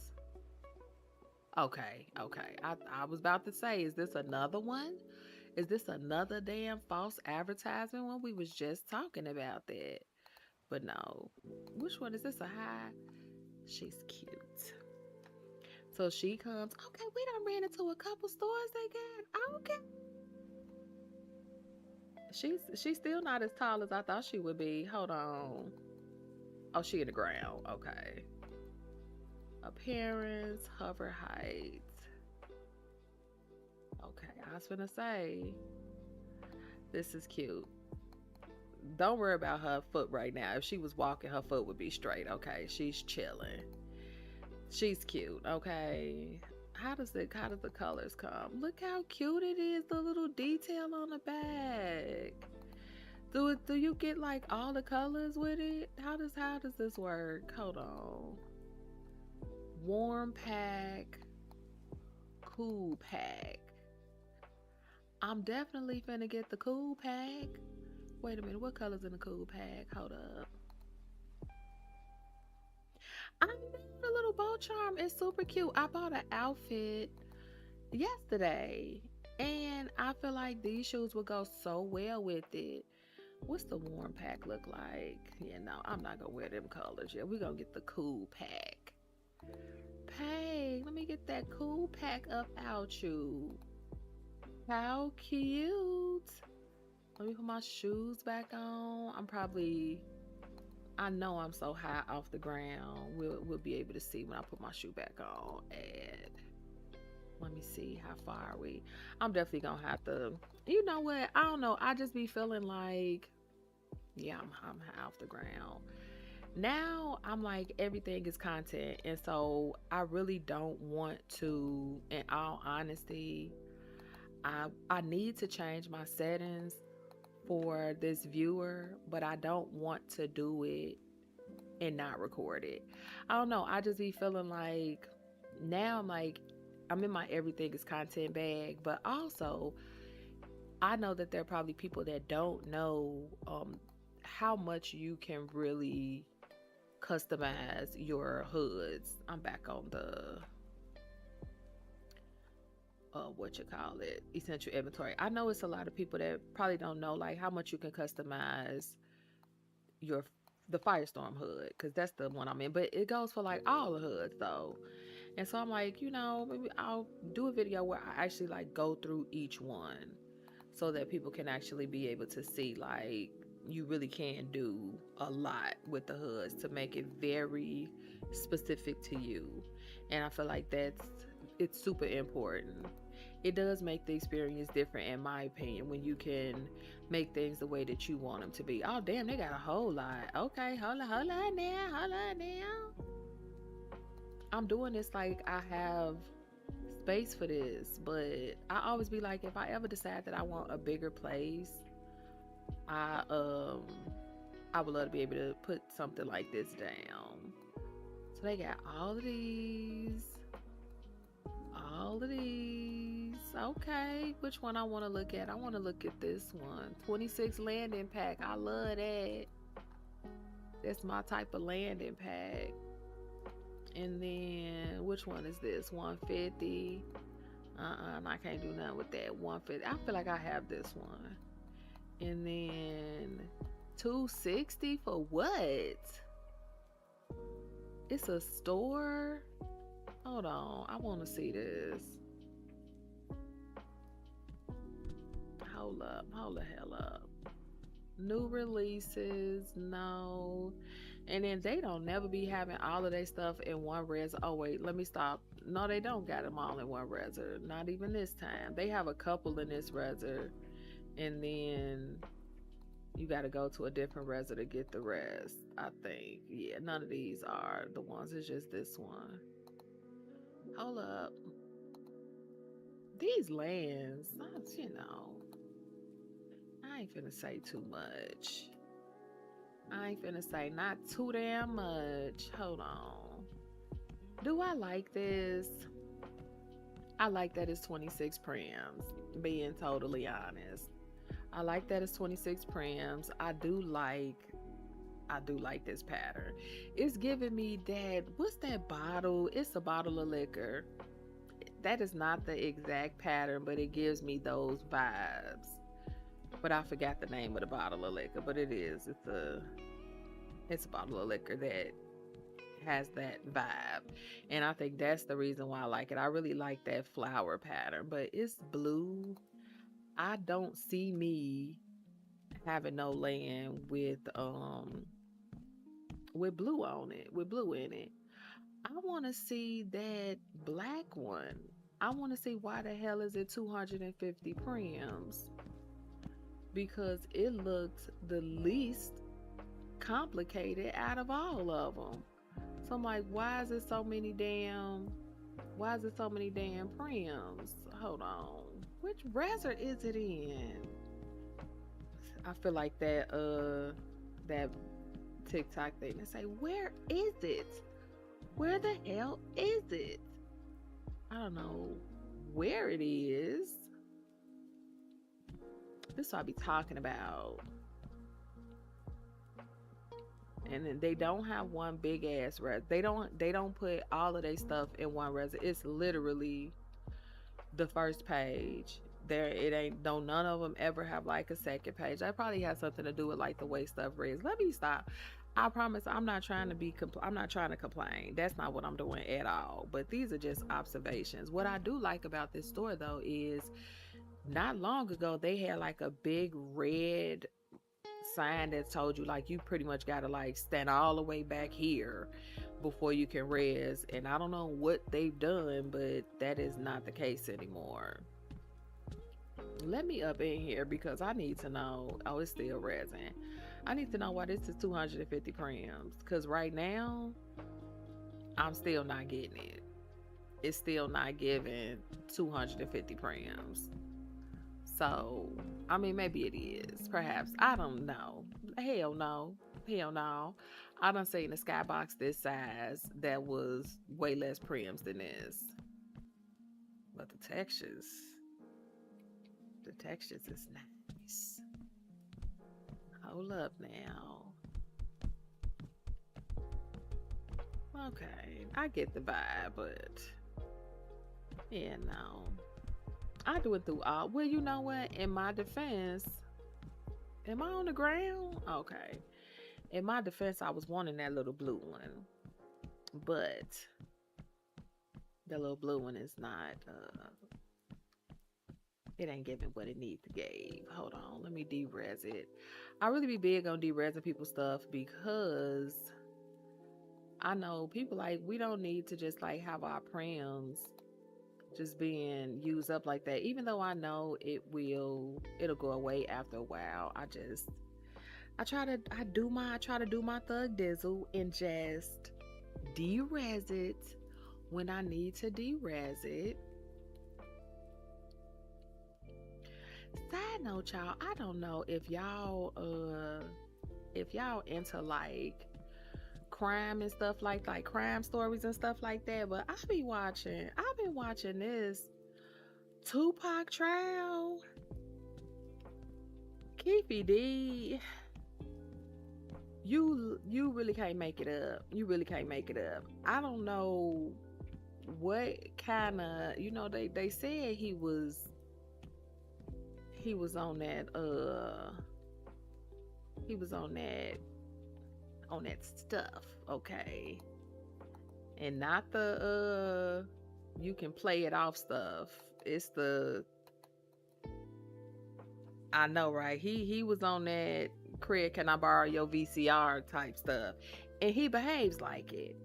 Okay. I was about to say, is this another one? Is this another damn false advertisement when we was just talking about that? But no. Which one is this? A high? She's cute. So she comes. Okay, we done ran into a couple stores they got. Okay. She's still not as tall as I thought she would be. Hold on. Oh, she in the ground. Okay. Appearance, hover height. Okay, I was gonna say, this is cute. Don't worry about her foot right now. If she was walking, her foot would be straight. Okay, she's chilling. She's cute. Okay. How does the colors come? Look how cute it is. The little detail on the back. Do you get like all the colors with it? How does this work? Hold on. Warm pack, cool pack. I'm definitely finna get the cool pack. Wait a minute, what color's in the cool pack? Hold up. I know the little bow charm is super cute. I bought an outfit yesterday and I feel like these shoes would go so well with it. What's the warm pack look like? Yeah, no, I'm not gonna wear them colors. Yeah, we're gonna get the cool pack. Hey, let me get that cool pack up out you. How cute. Let me put my shoes back on. I know I'm so high off the ground. We'll be able to see when I put my shoe back on. And let me see, how far are we? I'm definitely gonna have to, you know what? I don't know. I just be feeling like, yeah, I'm high off the ground. Now I'm like, everything is content. And so I really don't want to, in all honesty, I need to change my settings for this viewer, but I don't want to do it and not record it. I don't know. I just be feeling like now I'm in my everything is content bag, but also I know that there are probably people that don't know how much you can really customize your hoods. I'm back on the essential inventory. I know it's a lot of people that probably don't know like how much you can customize the Firestorm hood, because that's the one I'm in, but it goes for like all the hoods though. And so I'm like, maybe I'll do a video where I actually like go through each one so that people can actually be able to see like you really can do a lot with the hoods to make it very specific to you. And I feel like it's super important. It does make the experience different, in my opinion, when you can make things the way that you want them to be. Oh damn, they got a whole lot. Okay, hold on now. I'm doing this like I have space for this, but I always be like, if I ever decide that I want a bigger place, I would love to be able to put something like this down. So they got all of these. Okay, which one I want to look at? I want to look at this one. 26 landing pack. I love that. That's my type of landing pack. And then which one is this? 150. And I can't do nothing with that. 150. I feel like I have this one. And then 260 for what? It's a store. Hold on, I want to see this. Hold the hell up. New releases, no. And then they don't never be having all of their stuff in one res. Oh wait, let me stop. No, they don't got them all in one reser. Not even this time. They have a couple in this reser. And then You got to go to a different reser to get the rest, I think. Yeah, none of these are the ones. It's just this one. Hold up. These lands, I ain't finna say too much. I ain't finna say not too damn much. Hold on. Do I like this? I like that it's 26 prims, being totally honest. I like that it's 26 prims. I do like this pattern. It's giving me that, what's that bottle? It's a bottle of liquor. That is not the exact pattern, but it gives me those vibes. But I forgot the name of the bottle of liquor, but it is. It's a bottle of liquor that has that vibe. And I think that's the reason why I like it. I really like that flower pattern, but it's blue. I don't see me having no land with blue on it, with blue in it. I want to see that black one. I want to see why the hell is it 250 prims? Because it looks the least complicated out of all of them. So I'm like, why is it so many damn prims? Hold on. Which reser is it in? I feel like that TikTok thing. They say, where is it? Where the hell is it? I don't know where it is. This is what I be talking about. And then they don't have one big ass res. They don't put all of their stuff in one res. It's literally the first page. None of them ever have like a second page. That probably has something to do with like the way stuff reads. Let me stop. I promise I'm not trying to complain. That's not what I'm doing at all. But these are just observations. What I do like about this store though is not long ago they had like a big red sign that told you like you pretty much gotta like stand all the way back here before you can res. And I don't know what they've done, but that is not the case anymore. Let me up in here because I need to know. Oh, it's still resin. I need to know why this is 250 prims. Because right now, I'm still not getting it. It's still not giving 250 prims. So, I mean, maybe it is. Perhaps. I don't know. Hell no. Hell no. I done seen a skybox this size that was way less prims than this. But the textures is nice. Hold up now. Okay, I get the vibe, but yeah, no. I do it through all. Well, you know what? In my defense, am I on the ground? Okay. In my defense, I was wanting that little blue one, but the little blue one is not. It ain't giving what it needs to give. Hold on, let me de-res it. I really be big on de-resing people's stuff because I know people like we don't need to just like have our prims just being used up like that. Even though I know it'll go away after a while. I try to do my thug dizzle and just de-res it when I need to de-res it. Side note, y'all, I don't know if y'all into like crime and stuff like crime stories and stuff like that, but I've been watching this Tupac trial. Keefy D, you really can't make it up. You really can't make it up. I don't know what kind of, they said he was on that stuff, okay, and not the you can play it off stuff. It's the, I know, right? He was on that Craig, can I borrow your VCR type stuff, and he behaves like it.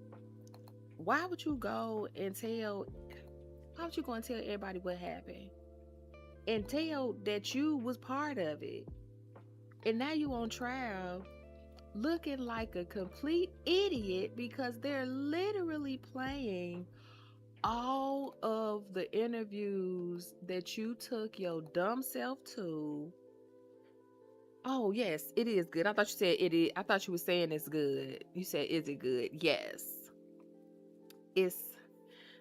Why would you go and tell everybody what happened and tell that you was part of it? And now you on trial looking like a complete idiot because they're literally playing all of the interviews that you took your dumb self to. Oh, yes, it is good. I thought you said it is. I thought you were saying it's good. You said, is it good? Yes. It's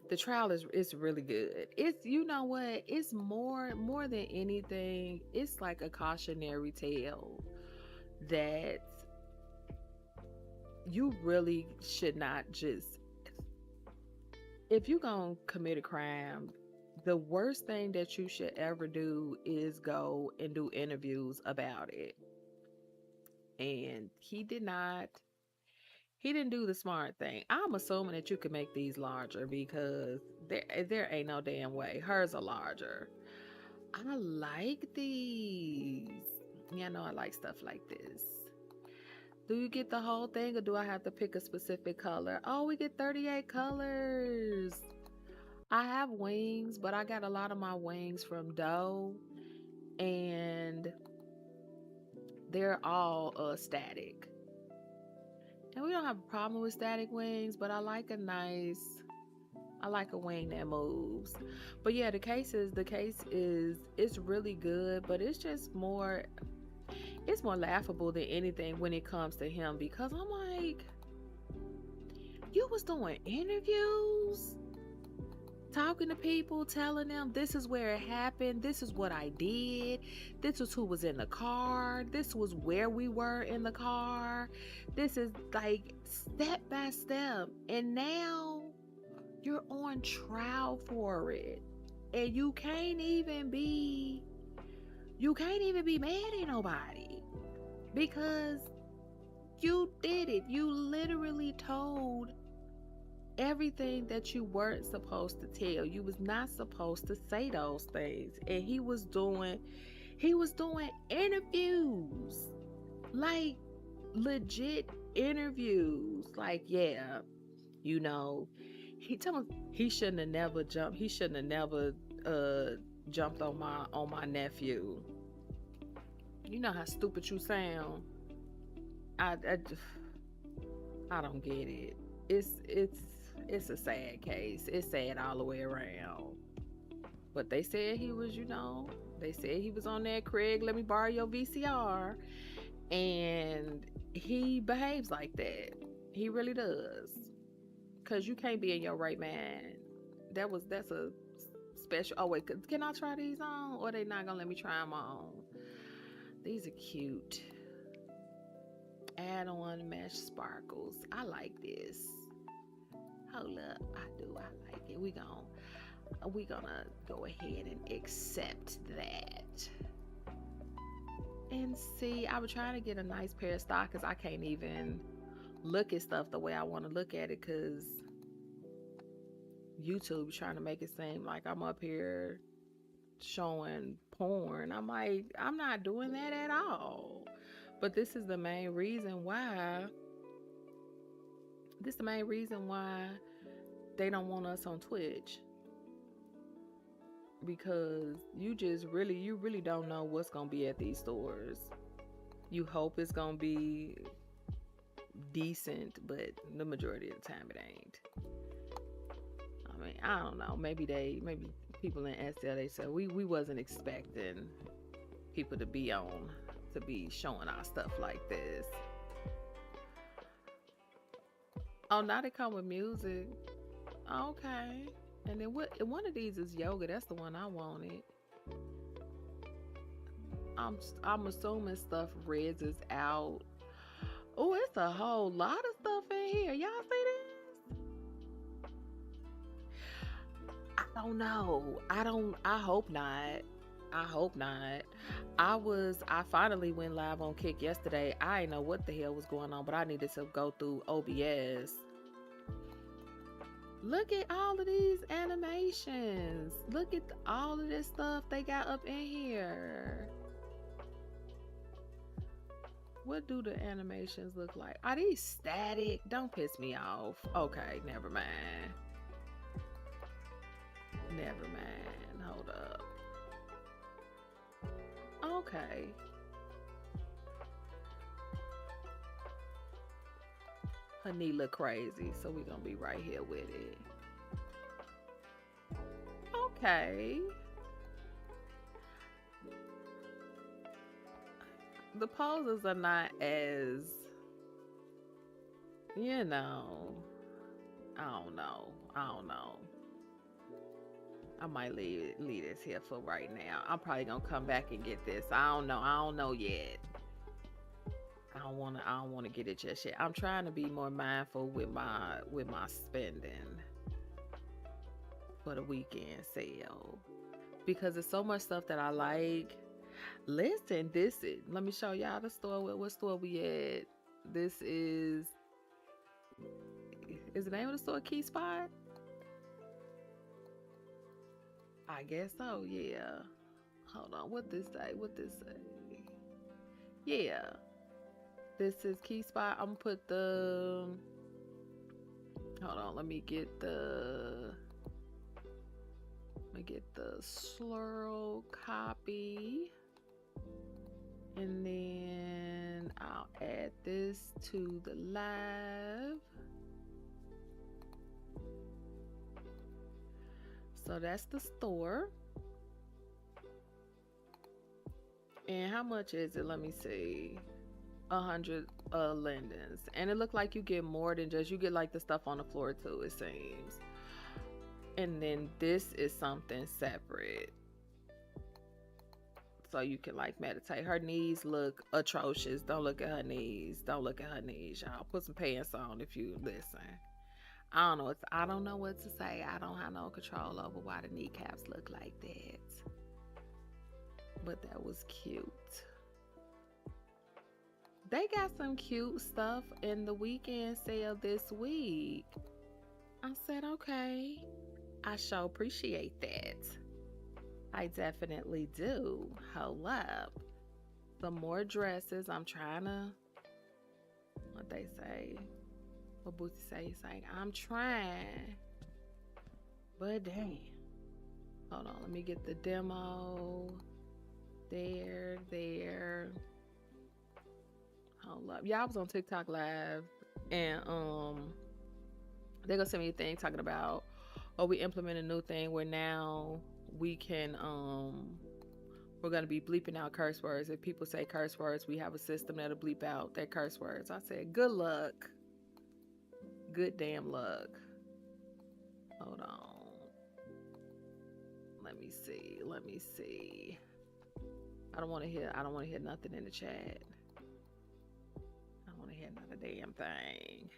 the trial is really good. It's, you know what? It's more than anything, it's like a cautionary tale that you really should not just, if you're gonna commit a crime, the worst thing that you should ever do is go and do interviews about it. And he didn't do the smart thing. I'm assuming that you could make these larger because there ain't no damn way. Hers are larger. I like these. Yeah, I know I like stuff like this. Do you get the whole thing or do I have to pick a specific color? Oh, we get 38 colors. I have wings, but I got a lot of my wings from Doe and they're all static. And we don't have a problem with static wings, but I like a wing that moves. But yeah, the case is it's really good, but it's just it's more laughable than anything when it comes to him because I'm like, you was doing interviews, talking to people, telling them this is where it happened, this is what I did, this was who was in the car, this was where we were in the car, this is like step by step, and now you're on trial for it, and you can't even be mad at nobody because you did it. You literally told everything that you weren't supposed to tell. You was not supposed to say those things. And he was doing interviews. Like legit interviews. Like, yeah, you know, he shouldn't have never jumped. He shouldn't have never jumped on my nephew. You know how stupid you sound. I, I, I don't get it. It's a sad case. It's sad all the way around. But they said he was, they said he was on that Craig, let me borrow your VCR. And he behaves like that. He really does. Cause you can't be in your right mind. That's a special. Oh wait, can I try these on? Or they not gonna let me try them on? These are cute. Add-on mesh sparkles. I like this. Hold up, I like it. We gonna go ahead and accept that. And see, I was trying to get a nice pair of stockings. I can't even look at stuff the way I want to look at it because YouTube's trying to make it seem like I'm up here showing porn. I'm like, I'm not doing that at all. But this is the main reason why. This is the main reason why they don't want us on Twitch. Because you really don't know what's gonna be at these stores. You hope it's gonna be decent, but the majority of the time it ain't. I mean, I don't know. Maybe people in SL, they said we wasn't expecting people to be showing our stuff like this. Oh, now they come with music. Okay. And then one of these is yoga. That's the one I wanted. I'm assuming Stuff Reds is out. Oh, it's a whole lot of stuff in here. Y'all see this? I don't know. I hope not. I hope not. I finally went live on Kick yesterday. I didn't know what the hell was going on, but I needed to go through OBS. Look at all of these animations. Look at all of this stuff they got up in here. What do the animations look like? Are these static? Don't piss me off. Okay, never mind. Never mind. Hold up. Okay. Her knee look crazy, so we're gonna be right here with it. Okay. The poses are not as, you know, I don't know. I don't know. I might leave this here for right now. I'm probably gonna come back and get this. I don't know. I don't know yet. I don't wanna get it just yet. I'm trying to be more mindful with my spending for the weekend sale. Because there's so much stuff that I like. Listen, this is, let me show y'all the store. What store we at? This is the name of the store Key Spot? I guess so, yeah. Hold on, what this say? Yeah. This is Key Spot. I'm gonna put the, hold on, let me get the Slurl copy. And then I'll add this to the live. So that's the store. And how much is it? Let me see. 100 lindens. And it looked like you get more than just, you get like the stuff on the floor too, it seems. And then this is something separate. So you can like meditate. Her knees look atrocious. Don't look at her knees. Don't look at her knees, y'all. Put some pants on if you listen. I don't know. I don't know what to say. I don't have no control over why the kneecaps look like that. But that was cute. They got some cute stuff in the weekend sale this week. I said, okay. I sure appreciate that. I definitely do. Hold up. Some more dresses. I'm trying to, what they say, what Boosie say, he's like, I'm trying. But dang. Hold on, let me get the demo. There. Hold up. Yeah, I was on TikTok live and they're gonna send me a thing talking about, oh, we implement a new thing where now we can we're gonna be bleeping out curse words. If people say curse words, we have a system that'll bleep out their curse words. I said, good luck. Good damn luck. Hold on. Let me see. I don't wanna hear nothing in the chat. I don't wanna hear not a damn thing.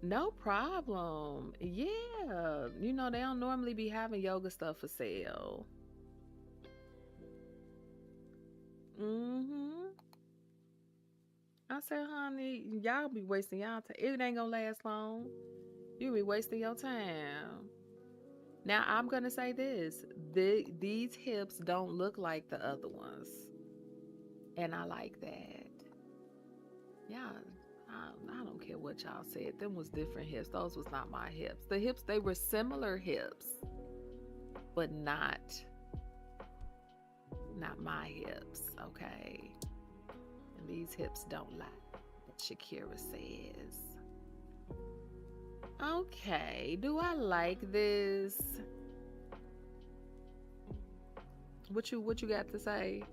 No problem. Yeah. You know, they don't normally be having yoga stuff for sale. I said, honey, y'all be wasting y'all time. It ain't gonna last long. You be wasting your time. Now, I'm gonna say this. These hips don't look like the other ones. And I like that. Yeah. I don't care what y'all said. Them was different hips. Those was not my hips. The hips, they were similar hips, but not my hips, okay? And these hips don't lie, Shakira says. Okay, do I like this? What you got to say?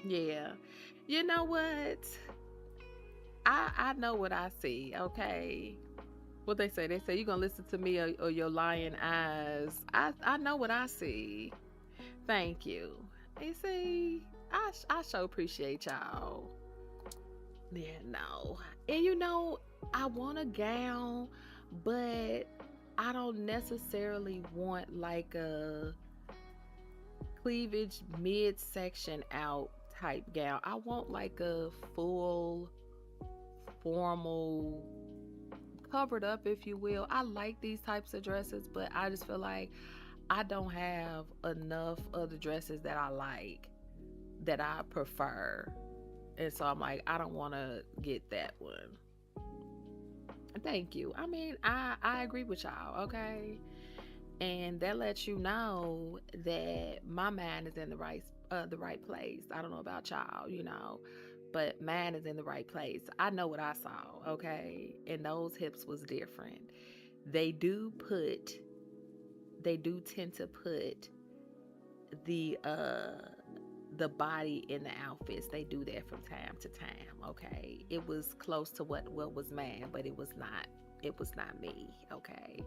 Yeah. You know what? I know what I see, okay? What they say you're gonna listen to me or your lying eyes. I know what I see. Thank you. And see, I sure appreciate y'all. Yeah, no. And you know, I want a gown, but I don't necessarily want like a cleavage midsection out type gown. I want like a full formal covered up, if you will. I like these types of dresses, but I just feel like I don't have enough of the dresses that I like, that I prefer. And so I'm like, I don't want to get that one. Thank you. I mean, I agree with y'all, okay? And that lets you know that my mind is in the right the right place. I don't know about y'all, but mine is in the right place. I know what I saw, okay? And those hips was different. They do tend to put the body in the outfits. They do that from time to time, okay? It was close to what was mine, but it was not me, okay?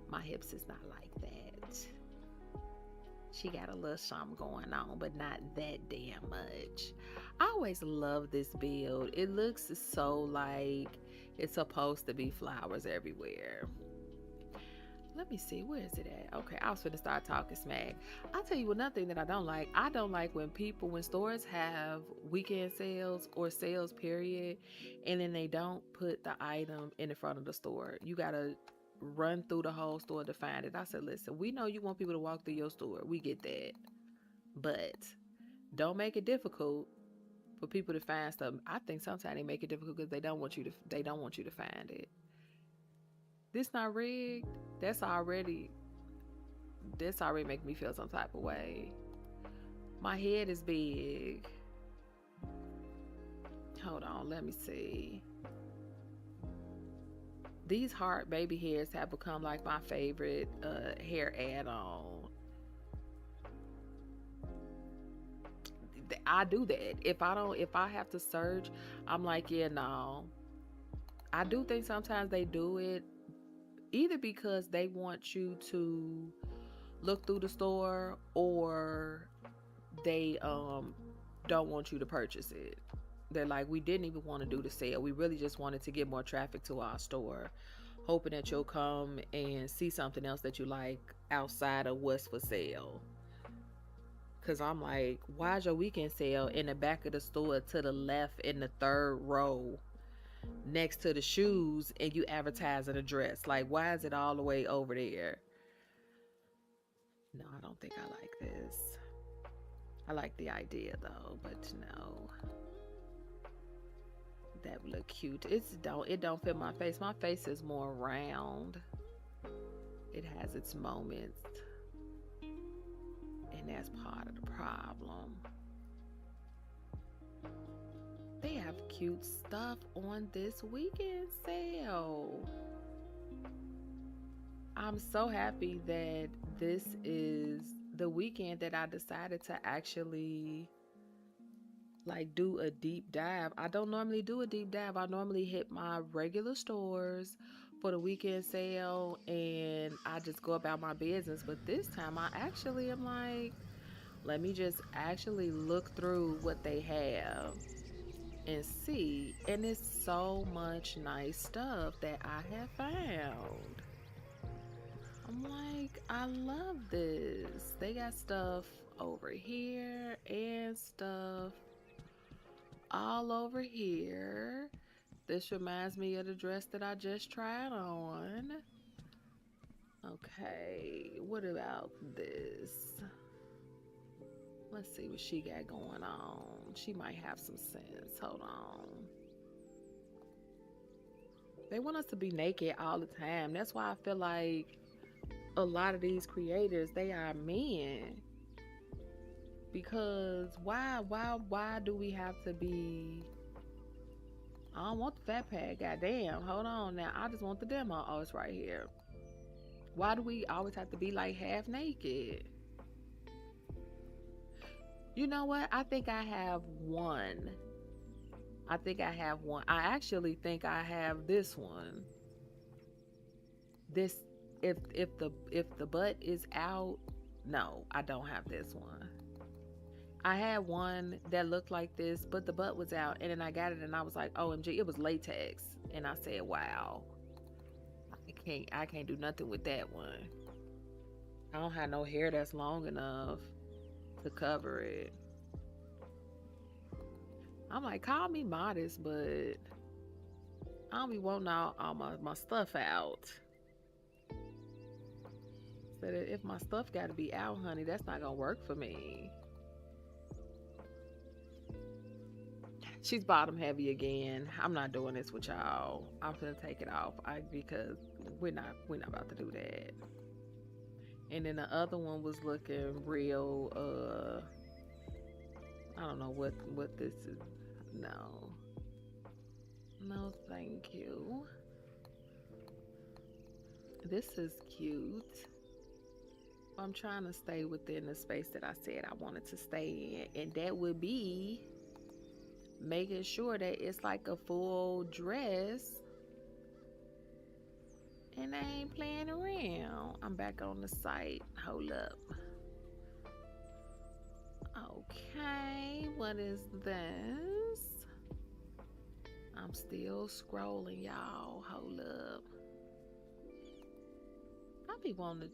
My hips is not like that. She got a little something going on, but not that damn much. I always love this build. It looks so like it's supposed to be flowers everywhere. Let me see, where is it at? Okay, I was finna start talking smack. I'll tell you another thing that I don't like. I don't like when stores have weekend sales or sales period, and then they don't put the item in the front of the store. You gotta run through the whole store to find it. I said, listen, we know you want people to walk through your store. We get that. But don't make it difficult for people to find stuff. I think sometimes they make it difficult because they don't want you to find it. This not rigged. That's already making me feel some type of way. My head is big. Hold on, let me see. These heart baby hairs have become like my favorite hair add-on. I do that. If I have to search, I'm like, yeah, no. I do think sometimes they do it either because they want you to look through the store, or they don't want you to purchase it. They're like, we didn't even want to do the sale. We really just wanted to get more traffic to our store, hoping that you'll come and see something else that you like outside of what's for sale. Because I'm like, why is your weekend sale in the back of the store to the left in the third row next to the shoes, and you advertise an address? Like, why is it all the way over there? No, I don't think I like this. I like the idea though, but no. That would look cute. It don't fit my face. My face is more round. It has its moments. And that's part of the problem. They have cute stuff on this weekend sale. I'm so happy that this is the weekend that I decided to actually do a deep dive. I don't normally do a deep dive. I normally hit my regular stores for the weekend sale and I just go about my business. But this time I actually am like, let me just actually look through what they have and see. And it's so much nice stuff that I have found. I'm like, I love this. They got stuff over here and stuff all over here. This reminds me of the dress that I just tried on. Okay, what about this? Let's see what she got going on. She might have some sense. Hold on. They want us to be naked all the time. That's why I feel like a lot of these creators, they are men. Because why do we have to be... I don't want the fat pad, goddamn. Hold on now. I just want the demo. Oh, it's right here. Why do we always have to be like half naked? You know what? I think I have one. I actually think I have this one. This, if the butt is out, no, I don't have this one. I had one that looked like this, but the butt was out, and then I got it and I was like, OMG, it was latex. And I said, wow, I can't do nothing with that one. I don't have no hair that's long enough to cover it. I'm like, call me modest, but I don't be wanting all my stuff out. So that if my stuff got to be out, honey, that's not gonna work for me. She's bottom heavy again. I'm not doing this with y'all. I'm gonna take it off because we're not about to do that. And then the other one was looking real I don't know what this is. No. No, thank you. This is cute. I'm trying to stay within the space that I said I wanted to stay in, and that would be making sure that it's like a full dress and I ain't playing around. I'm back on the site. Hold up. Okay, what is this? I'm still scrolling, y'all. Hold up.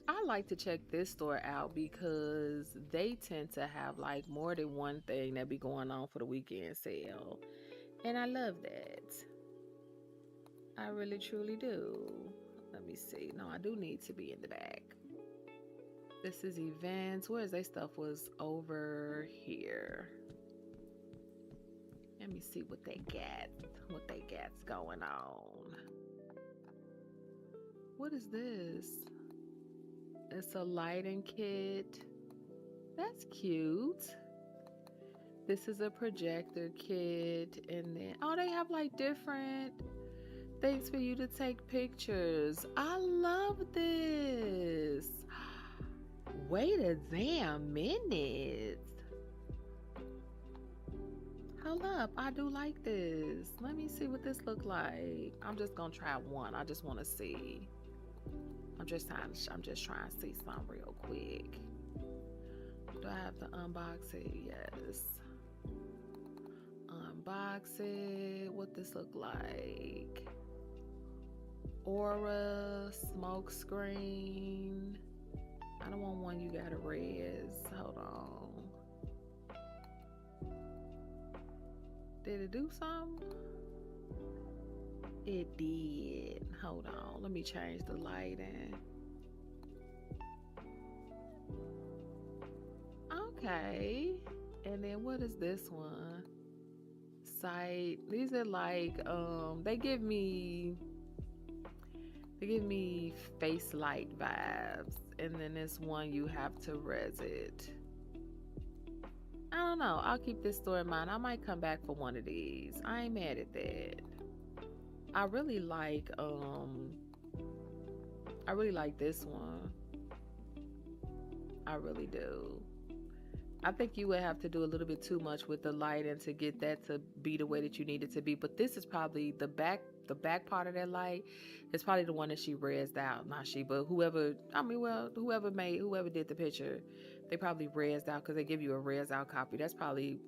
I like to check this store out because they tend to have like more than one thing that be going on for the weekend sale. And I love that. I really truly do. Let me see. No, I do need to be in the back. This is events. Where's their stuff was over here. Let me see what they got. What they got's going on. What is this? It's a lighting kit. That's cute. This is a projector kit. And then, oh, they have like different things for you to take pictures. I love this. Wait a damn minute. Hold up, I do like this. Let me see what this look like. I'm just gonna try one. I just want to see. I'm just trying to see something real quick. Do I have to unbox it? Yes. Unbox it. What this look like? Aura smoke screen. I don't want one you gotta res. Hold on. Did it do something? It did. Hold on. Let me change the lighting. Okay. And then what is this one? Site. These are like they give me face light vibes. And then this one you have to res it. I don't know. I'll keep this store in mind. I might come back for one of these. I ain't mad at that. I really like this one. I really do. I think you would have to do a little bit too much with the lighting to get that to be the way that you need it to be. But this is probably the back part of that light is probably the one that she rezzed out. Not she, but whoever did the picture, they probably rezzed out because they give you a rezzed out copy. That's probably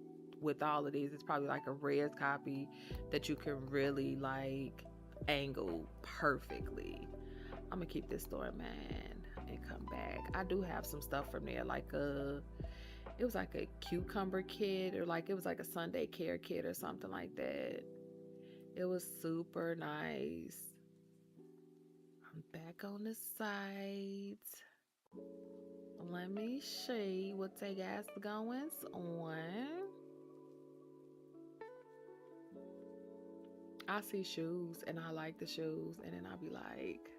with all of these, it's probably like a rezzed copy that you can really like angle perfectly. I'm gonna keep this store in mind and come back. I do have some stuff from there, like it was like a cucumber kit, or like it was like a Sunday care kit or something like that. It was super nice. I'm back on the site. Let me see what they got going on. I see shoes and I like the shoes, and then I'll be like,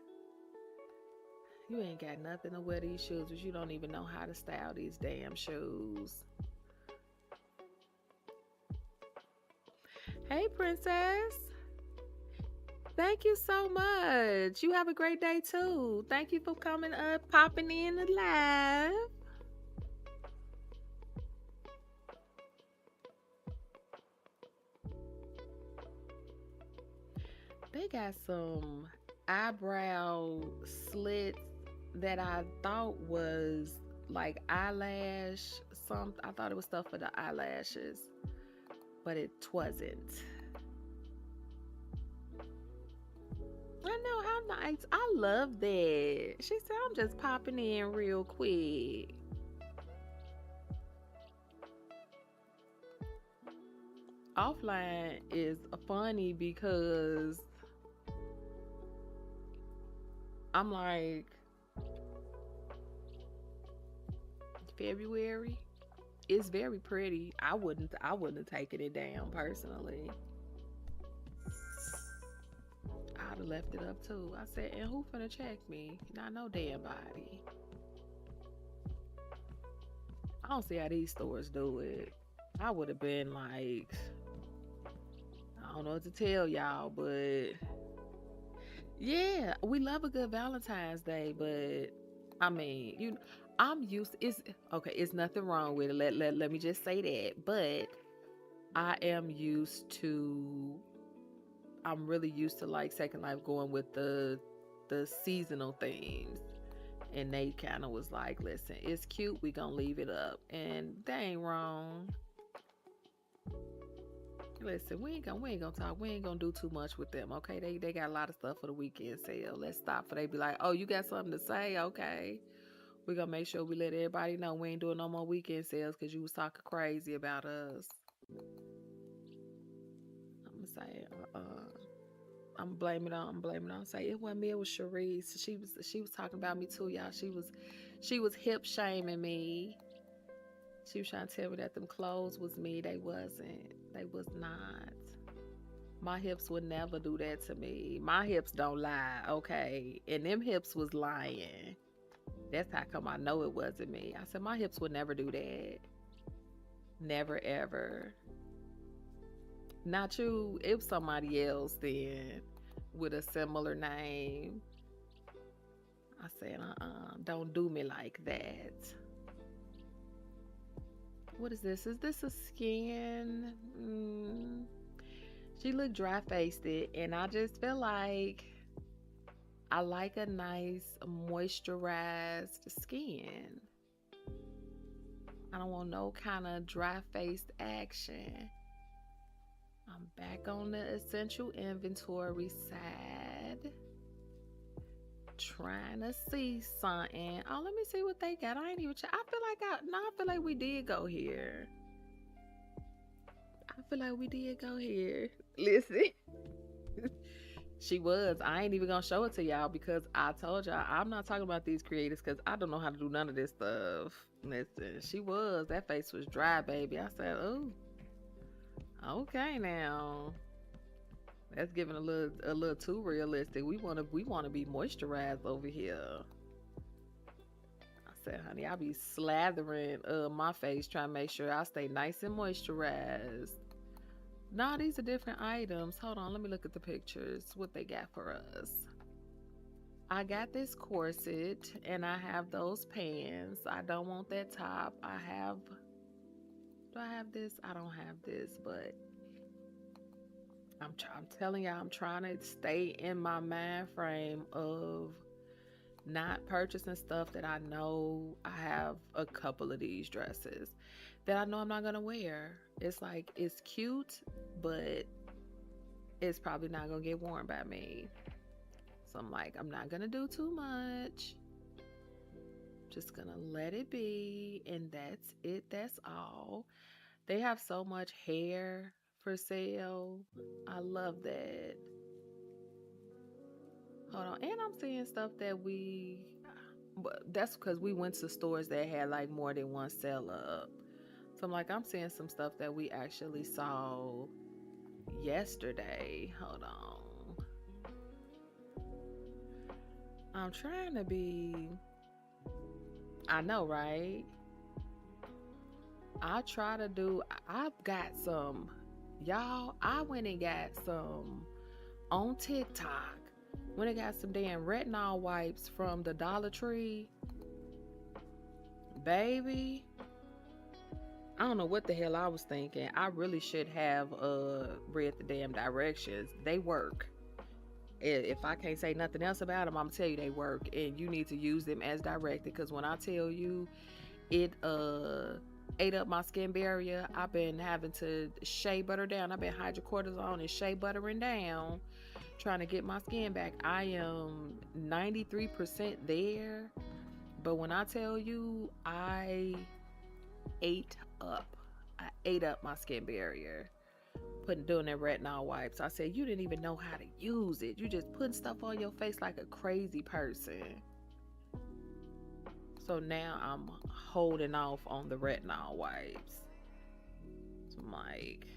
you ain't got nothing to wear these shoes, but you don't even know how to style these damn shoes. Hey, princess. Thank you so much. You have a great day too. Thank you for coming up, popping in the live. They got some eyebrow slits that I thought was like eyelash something. I thought it was stuff for the eyelashes, but it wasn't. I know, how nice. I love that. She said, I'm just popping in real quick. Offline is funny because I'm like, February, it's very pretty. I wouldn't have taken it down personally. I'd have left it up too. I said, and who finna check me? Not no damn body. I don't see how these stores do it. I would have been like, I don't know what to tell y'all, but yeah, we love a good Valentine's Day, but I mean, I'm used. It's okay. It's nothing wrong with it. Let me just say that. But I am used to. I'm really used to like Second Life going with the seasonal themes, and they kind of was like, "Listen, it's cute. We gonna leave it up," and they ain't wrong. Listen, we ain't gonna talk. We ain't gonna do too much with them. Okay, they got a lot of stuff for the weekend sale. Let's stop for they be like, oh, you got something to say? Okay, we gonna make sure we let everybody know we ain't doing no more weekend sales because you was talking crazy about us. I'm gonna say, I'm blaming it on. Say it wasn't me. It was Sharice. She was talking about me too, y'all. She was hip shaming me. She was trying to tell me that them clothes was me. They wasn't. They was not. My hips would never do that to me. My hips don't lie, okay? And them hips was lying. That's how come I know it wasn't me. I said my hips would never do that. Never ever. Not you. It was somebody else then with a similar name. I said, don't do me like that. What is this? Is this a skin? She looked dry faced, and I just feel like I like a nice moisturized skin. I don't want no kind of dry faced action. I'm back on the essential inventory side. Trying to see something. Oh, let me see what they got. I ain't even I feel like we did go here. I feel like we did go here. Listen. She was. I ain't even gonna show it to y'all because I told y'all I'm not talking about these creators because I don't know how to do none of this stuff. Listen, she was. That face was dry, baby. I said, oh, okay now. That's giving a little too realistic. We wanna be moisturized over here. I said, honey, I be slathering my face trying to make sure I stay nice and moisturized. Nah, these are different items. Hold on, let me look at the pictures. What they got for us. I got this corset and I have those pants. I don't want that top. Do I have this? I don't have this, but I'm telling y'all, I'm trying to stay in my mind frame of not purchasing stuff that I know. I have a couple of these dresses that I know I'm not gonna wear. It's like it's cute, but it's probably not gonna get worn by me. So I'm like, I'm not gonna do too much. Just gonna let it be, and that's it. That's all. They have so much hair for sale. I love that. Hold on, and I'm seeing stuff that but that's because we went to stores that had like more than one seller up. So I'm seeing some stuff that we actually saw yesterday. Hold on. I'm trying to be, I know, right? I've got some, y'all, I went and got some on TikTok. When I got some damn retinol wipes from the Dollar Tree, baby. I don't know what the hell I was thinking. I really should have read the damn directions. They work. If I can't say nothing else about them, I'm gonna tell you they work, and you need to use them as directed. Because when I tell you, it ate up my skin barrier. I've been having to shea butter down. I've been hydrocortisone and shea buttering down, trying to get my skin back. I am 93% there, but when I tell you, ate up. I ate up my skin barrier. Doing that retinol wipes. I said, you didn't even know how to use it. You just putting stuff on your face like a crazy person. So now I'm holding off on the retinol wipes. So I'm like,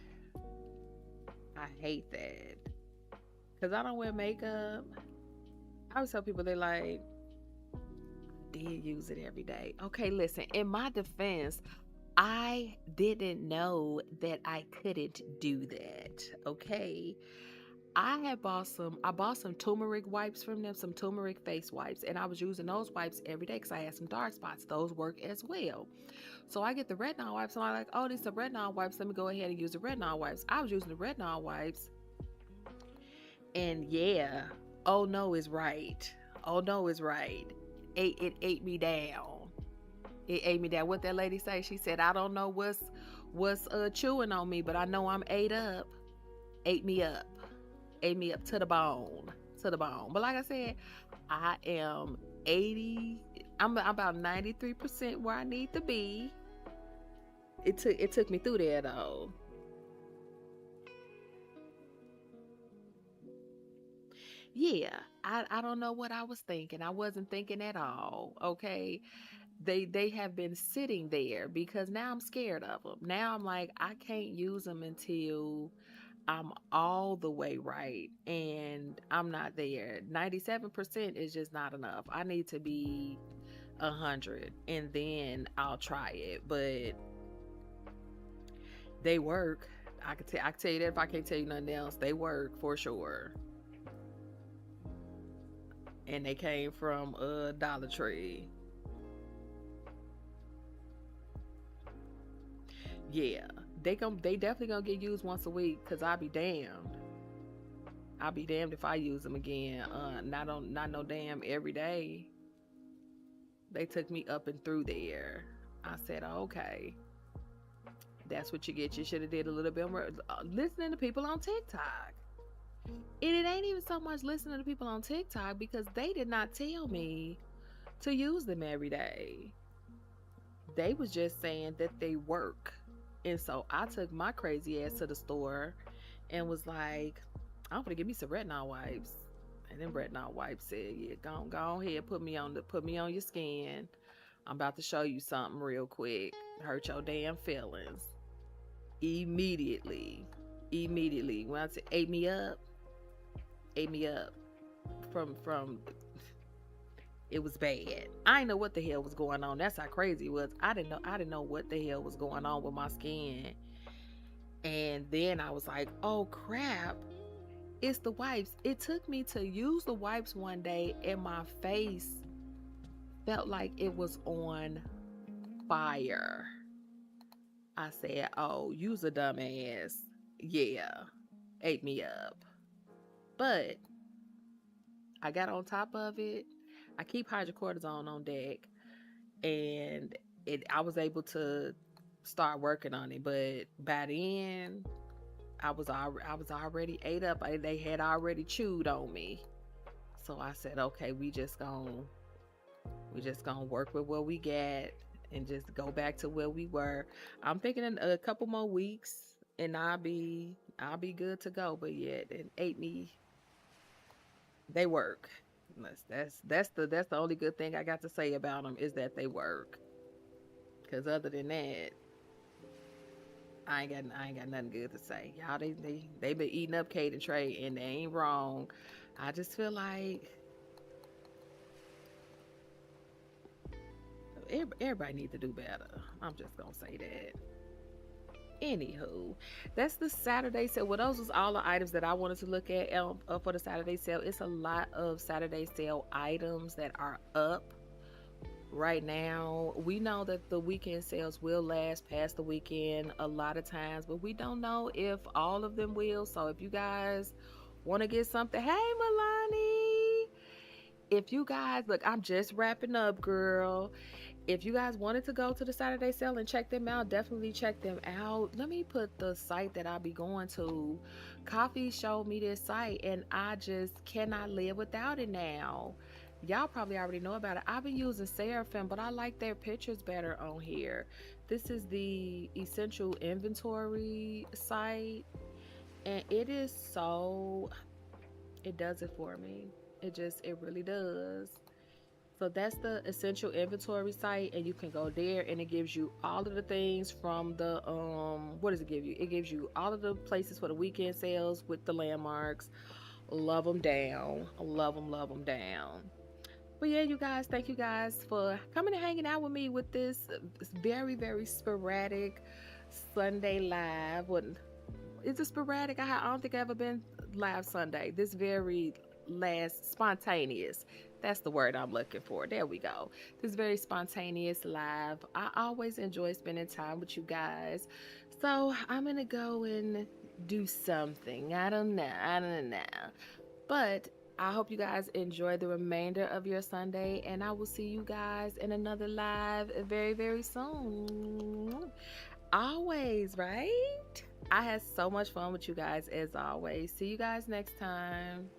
I hate that. Because I don't wear makeup. I always tell people, they're like, did use it every day. Okay, listen, in my defense, I didn't know that I couldn't do that. Okay. I bought some turmeric wipes from them, some turmeric face wipes, and I was using those wipes every day because I had some dark spots. Those work as well. So I get the retinol wipes, and I'm like, oh, these are retinol wipes. Let me go ahead and use the retinol wipes. I was using the retinol wipes, and yeah, oh no is right. Oh no is right. It ate me down. It ate me down. What that lady say? She said, I don't know what's chewing on me, but I know I'm ate up. Ate me up. Ate me up to the bone. To the bone. But like I said, I am 80. I'm about 93% where I need to be. It took me through there though. Yeah, I don't know what I was thinking. I wasn't thinking at all. Okay, they have been sitting there because now I'm scared of them. Now I'm like I can't use them until I'm all the way right, and I'm not there. 97% is just not enough. I need to be 100, and then I'll try it. But they work. I can tell you that if I can't tell you nothing else, they work for sure. And they came from a Dollar Tree. Yeah, they definitely gonna get used once a week. Cause I'll be damned. I'll be damned if I use them again. Not no damn every day. They took me up and through there. I said, okay, that's what you get. You should have did a little bit more listening to people on TikTok. And it ain't even so much listening to people on TikTok because they did not tell me to use them every day. They was just saying that they work. And so I took my crazy ass to the store and was like, I'm gonna give me some retinol wipes. And then retinol wipes said, yeah, go ahead, put me on your skin. I'm about to show you something real quick. Hurt your damn feelings. Immediately. Immediately. When I said ate me up from it was bad. I didn't know what the hell was going on. That's how crazy it was. I didn't know what the hell was going on with my skin. And then I was like, oh crap, it's the wipes. It took me to use the wipes one day and my face felt like it was on fire. I said, oh, you's a dumbass. Yeah, ate me up. But I got on top of it. I keep hydrocortisone on deck, and I was able to start working on it. But by then, I was already ate up. They had already chewed on me. So I said, okay, we just gonna work with what we got and just go back to where we were. I'm thinking in a couple more weeks, and I'll be good to go. But yeah, it ate me. They work. That's the only good thing I got to say about them is that they work. Cause other than that, I ain't got nothing good to say. Y'all they been eating up Kate and Trey and they ain't wrong. I just feel like everybody needs to do better. I'm just gonna say that. Anywho, that's the Saturday sale. Well, those was all the items that I wanted to look at for the Saturday sale. It's a lot of Saturday sale items that are up right now. We know that the weekend sales will last past the weekend a lot of times, but we don't know if all of them will. So if you guys want to get something, hey Milani, if you guys look, I'm just wrapping up, girl. If you guys wanted to go to the Saturday sale and check them out, definitely check them out. Let me put the site that I'll be going to. Coffee showed me this site and I just cannot live without it now. Y'all probably already know about it. I've been using Seraphim, but I like their pictures better on here. This is the Essential Inventory site, and it is so, it does it for me. It really does. So that's the Essential Inventory site, and you can go there and it gives you all of the things from the what does it give you? It gives you all of the places for the weekend sales with the landmarks. Love them down. Love them down. But yeah, you guys, thank you guys for coming and hanging out with me with this very, very sporadic Sunday live. What is it sporadic? I don't think I've ever been live Sunday. This very last spontaneous. That's the word I'm looking for. There we go. This very spontaneous live. I always enjoy spending time with you guys. So I'm gonna go and do something. I don't know. I don't know. But I hope you guys enjoy the remainder of your Sunday, and I will see you guys in another live very, very soon. Always, right? I had so much fun with you guys as always. See you guys next time.